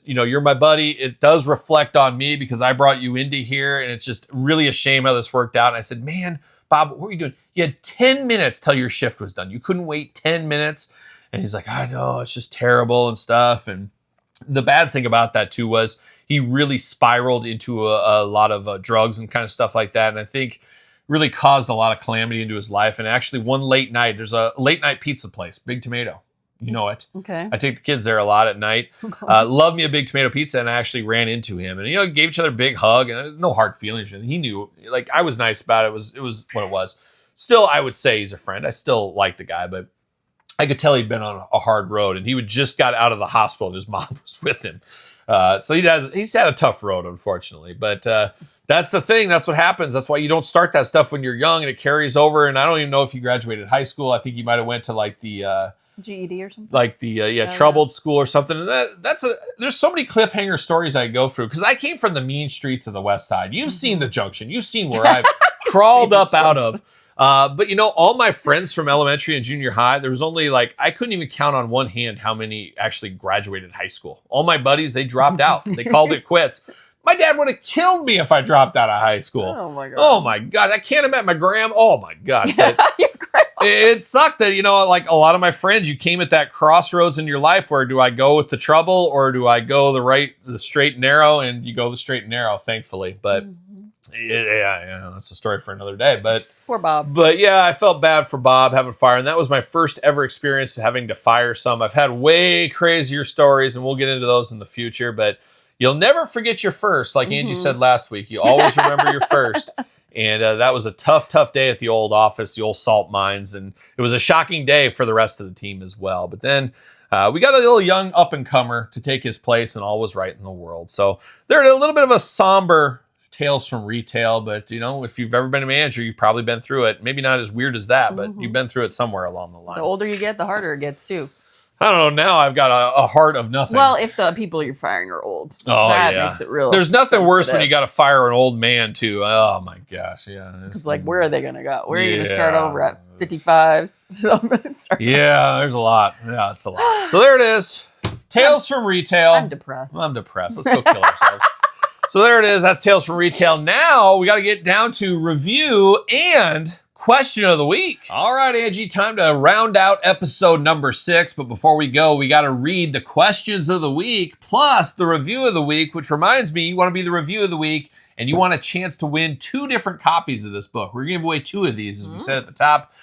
you're my buddy. It does reflect on me because I brought you into here, and it's just really a shame how this worked out. And I said, man, Bob, what were you doing? You had 10 minutes till your shift was done. You couldn't wait 10 minutes. And he's like, I know, it's just terrible and stuff. And the bad thing about that too was he really spiraled into a lot of drugs and kind of stuff like that. And I think really caused a lot of calamity into his life. And actually one late night, there's a late night pizza place, Big Tomato. You know it. Okay. I take the kids there a lot at night. Love me a Big Tomato pizza. And I actually ran into him and, gave each other a big hug and no hard feelings. He knew, like, I was nice about it. It was what it was. Still, I would say he's a friend. I still like the guy, but I could tell he'd been on a hard road, and he just got out of the hospital, and his mom was with him. So he's had a tough road, unfortunately. But that's the thing. That's what happens. That's why you don't start that stuff when you're young, and it carries over. And I don't even know if he graduated high school. I think he might have went to like the GED or something, like the troubled school or something. And there's so many cliffhanger stories I go through because I came from the mean streets of the West Side. You've seen the Junction. You've seen where I've crawled up out of. But all my friends from elementary and junior high, there was only I couldn't even count on one hand how many actually graduated high school. All my buddies, they dropped out. They called it quits. My dad would have killed me if I dropped out of high school. Oh my God. I can't have met my grandma. Oh my God. It sucked that, like a lot of my friends, you came at that crossroads in your life where do I go with the trouble or do I go the straight and narrow? And you go the straight and narrow, thankfully. But Yeah, that's a story for another day. But Poor Bob. But yeah, I felt bad for Bob having fire, and that was my first ever experience having to fire some. I've had way crazier stories, and we'll get into those in the future. But you'll never forget your first, like Angie said last week. You always remember your first. And that was a tough day at the old office, the old salt mines, and it was a shocking day for the rest of the team as well. But then we got a little young up-and-comer to take his place, and all was right in the world. So they're a little bit of a somber tales from retail, but if you've ever been a manager, you've probably been through it. Maybe not as weird as that, but you've been through it somewhere along the line. The older you get, the harder it gets too. I don't know. Now I've got a heart of nothing. Well, if the people you're firing are old, that makes it real. There's nothing worse when you got to fire an old man too. Oh my gosh, yeah. Because where are they going to go? Where are you going to start over at 55s? Yeah, there's a lot. Yeah, it's a lot. So there it is. Tales from retail. I'm depressed. Let's go kill ourselves. So there it is. That's Tales from Retail. Now we got to get down to review and question of the week. All right, Angie, time to round out episode number 6. But before we go, we got to read the questions of the week plus the review of the week, which reminds me, you want to be the review of the week and you want a chance to win 2 different copies of this book. We're going to give away 2 of these, as we said at the top.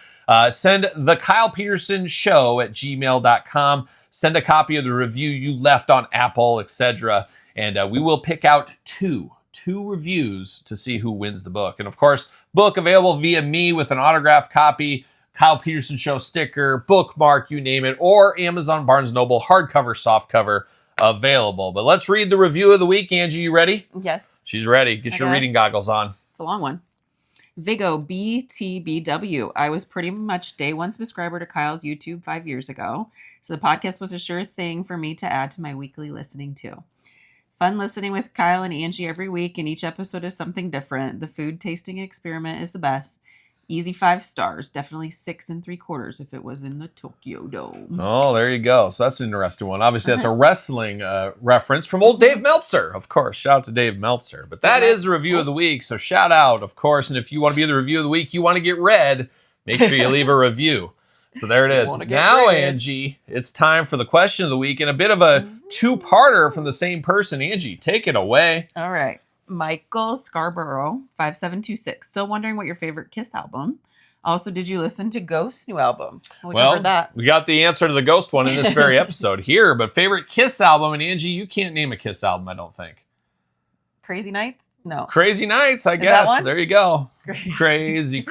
Send the Kyle Peterson Show at gmail.com. Send a copy of the review you left on Apple, etc. And we will pick out two reviews to see who wins the book. And of course, book available via me with an autographed copy, Kyle Peterson Show sticker, bookmark, you name it, or Amazon, Barnes & Noble, hardcover, softcover available. But let's read the review of the week. Angie, you ready? Yes. She's ready. Get your reading goggles on. It's a long one. Vigo BTBW. I was pretty much day 1 subscriber to Kyle's YouTube 5 years ago, so the podcast was a sure thing for me to add to my weekly listening to. Fun listening with Kyle and Angie every week, and each episode is something different. The food tasting experiment is the best. Easy 5 stars. Definitely 6 3/4 if it was in the Tokyo Dome. Oh, there you go. So that's an interesting one. Obviously, that's a wrestling reference from old Dave Meltzer, of course. Shout out to Dave Meltzer. But that is the review of the week, so shout out, of course. And if you want to be the review of the week, you want to get read, make sure you leave a review. So there it is. Now, Angie, it's time for the question of the week and a bit of a 2-parter from the same person. Angie, take it away. All right. Michael Scarborough, 5726. Still wondering what your favorite Kiss album. Also, did you listen to Ghost's new album? We covered that. We got the answer to the Ghost one in this very episode here. But favorite Kiss album, and Angie, you can't name a Kiss album, I don't think. Crazy Nights? No. Crazy Nights, I guess. There you go. Crazy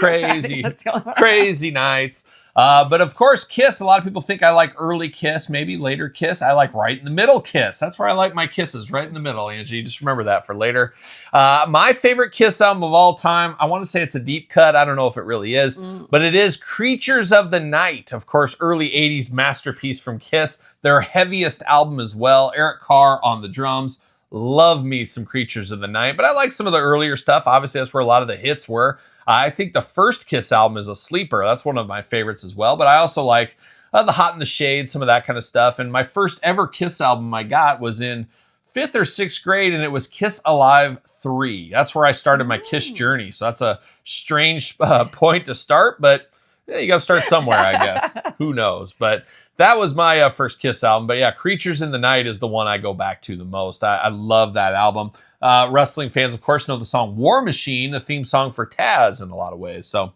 Nights. But of course, Kiss, a lot of people think I like early Kiss, maybe later Kiss. I like right in the middle Kiss. That's where I like my kisses, right in the middle, Angie. Just remember that for later. My favorite Kiss album of all time, I want to say it's a deep cut. I don't know if it really is, but it is Creatures of the Night. Of course, early 80s masterpiece from Kiss. Their heaviest album as well. Eric Carr on the drums. Love me some Creatures of the Night, but I like some of the earlier stuff. Obviously, that's where a lot of the hits were. I think the first Kiss album is a sleeper. That's one of my favorites as well. But I also like the Hot in the Shade, some of that kind of stuff. And my first ever Kiss album I got was in 5th or 6th grade, and it was Kiss Alive 3. That's where I started my Kiss journey. So that's a strange point to start, but yeah, you got to start somewhere, I guess. Who knows? But that was my first Kiss album. But yeah, Creatures in the Night is the one I go back to the most. I love that album. Wrestling fans, of course, know the song War Machine, the theme song for Taz in a lot of ways. So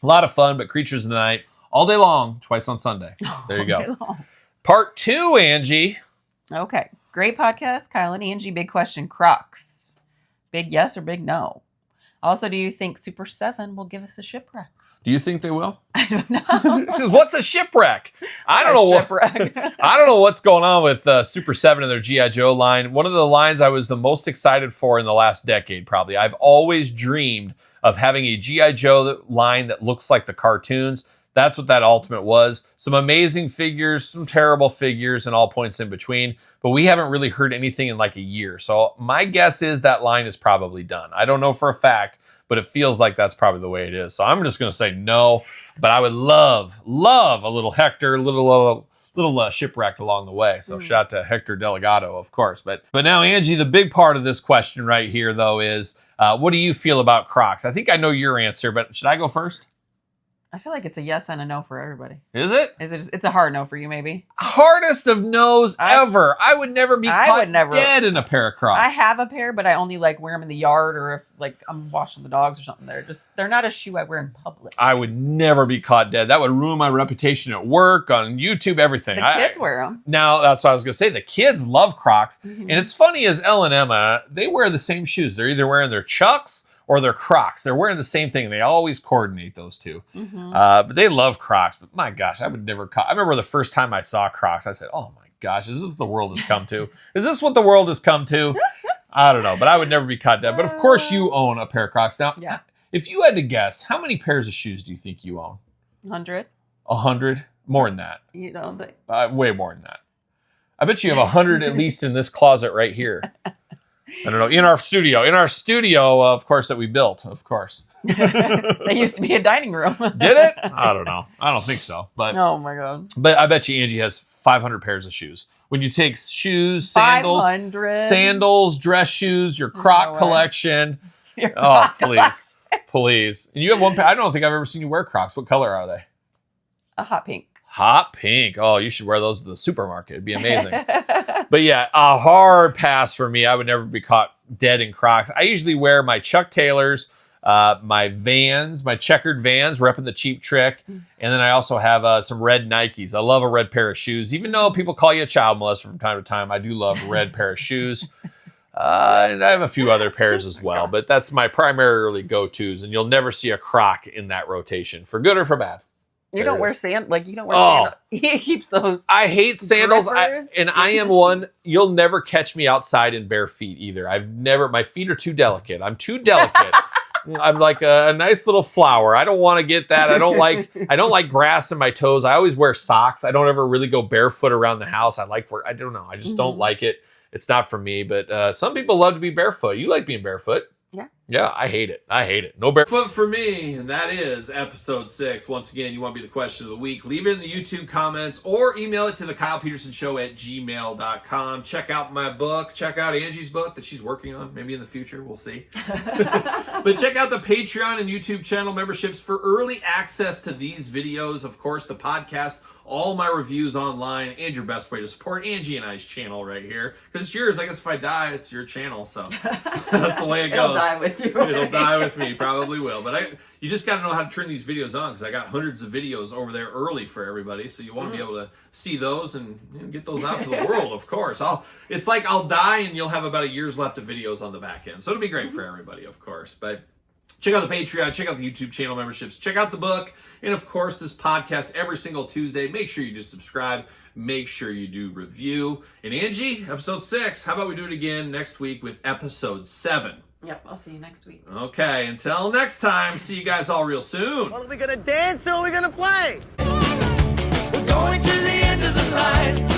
a lot of fun, but Creatures in the Night all day long, twice on Sunday. There you go. Part 2, Angie. Okay. Great podcast, Kyle and Angie. Big question, Crocs. Big yes or big no? Also, do you think Super 7 will give us a shipwreck? Do you think they will? I don't know. This is, what's a shipwreck? I don't know. I don't know what's going on with Super 7 and their G.I. Joe line. One of the lines I was the most excited for in the last decade, probably. I've always dreamed of having a G.I. Joe line that looks like the cartoons. That's what that Ultimate was. Some amazing figures, some terrible figures, and all points in between. But we haven't really heard anything in like a year. So my guess is that line is probably done. I don't know for a fact, but it feels like that's probably the way it is. So I'm just going to say no. But I would love a little Hector, little shipwrecked along the way. So shout out to Hector Delgado, of course. But now, Angie, the big part of this question right here, though, is what do you feel about Crocs? I think I know your answer, but should I go first? I feel like it's a yes and a no for everybody. Is it? It's a hard no for you, maybe. Hardest of no's ever. I would never be caught never, dead in a pair of Crocs. I have a pair, but I only like wear them in the yard or if like I'm washing the dogs or something. They're not a shoe I wear in public. I would never be caught dead. That would ruin my reputation at work, on YouTube, everything. The kids wear them. Now, that's what I was going to say. The kids love Crocs. And it's funny, as Elle and Emma, they wear the same shoes. They're either wearing their Chucks or their Crocs. They're wearing the same thing. They always coordinate those two. But they love Crocs. But my gosh, I would never. I remember the first time I saw Crocs, I said, "Oh my gosh, is this what the world has come to? Is this what the world has come to?" I don't know, but I would never be caught dead. But of course, you own a pair of Crocs now. Yeah. If you had to guess, how many pairs of shoes do you think you own? 100. 100? More than that. You know, way more than that. I bet you have 100 at least in this closet right here. I don't know. In our studio, of course, that we built, of course. They used to be a dining room. Did it? I don't know. I don't think so. But oh my god. But I bet you Angie has 500 pairs of shoes. When you take shoes, sandals, 500. dress shoes, your Croc collection. Oh, please, please. And you have one pair. I don't think I've ever seen you wear Crocs. What color are they? A hot pink. Hot pink. Oh, you should wear those to the supermarket. It'd be amazing. But yeah, a hard pass for me. I would never be caught dead in Crocs. I usually wear my Chuck Taylors, my Vans, my checkered Vans, repping the Cheap Trick. And then I also have some red Nikes. I love a red pair of shoes. Even though people call you a child molester from time to time, I do love a red pair of shoes. And I have a few other pairs as well, but that's my primarily go-tos. And you'll never see a Croc in that rotation, for good or for bad. You don't wear sandals. He keeps those. I hate sandals. I am one. Shoes. You'll never catch me outside in bare feet either. My feet are too delicate. I'm too delicate. I'm like a nice little flower. I don't want to get that. I don't like grass in my toes. I always wear socks. I don't ever really go barefoot around the house. I don't know. I just don't like it. It's not for me, but some people love to be barefoot. You like being barefoot. Yeah, I hate it. No barefoot for me, and that is episode 6. Once again, you want to be the question of the week, leave it in the YouTube comments or email it to the KylePetersonShow@gmail.com. Check out my book. Check out Angie's book that she's working on. Maybe in the future, we'll see. But check out the Patreon and YouTube channel memberships for early access to these videos. Of course, the podcast, all my reviews online, and your best way to support Angie and I's channel right here. Because it's yours. I guess if I die, it's your channel. So that's the way it goes. It'll die with you. It'll die with me. Probably will. But you just got to know how to turn these videos on, because I got hundreds of videos over there early for everybody. So you want to be able to see those and get those out to the world, of course. It's like I'll die and you'll have about a year's left of videos on the back end. So it'll be great for everybody, of course. But check out the Patreon, check out the YouTube channel memberships, check out the book, and of course this podcast every single Tuesday. Make sure you do subscribe, make sure you do review. And Angie, episode 6, how about we do it again next week with episode 7? Yep, I'll see you next week. Okay, until next time, see you guys all real soon. Well, are we gonna dance or are we gonna play? We're going to the end of the line.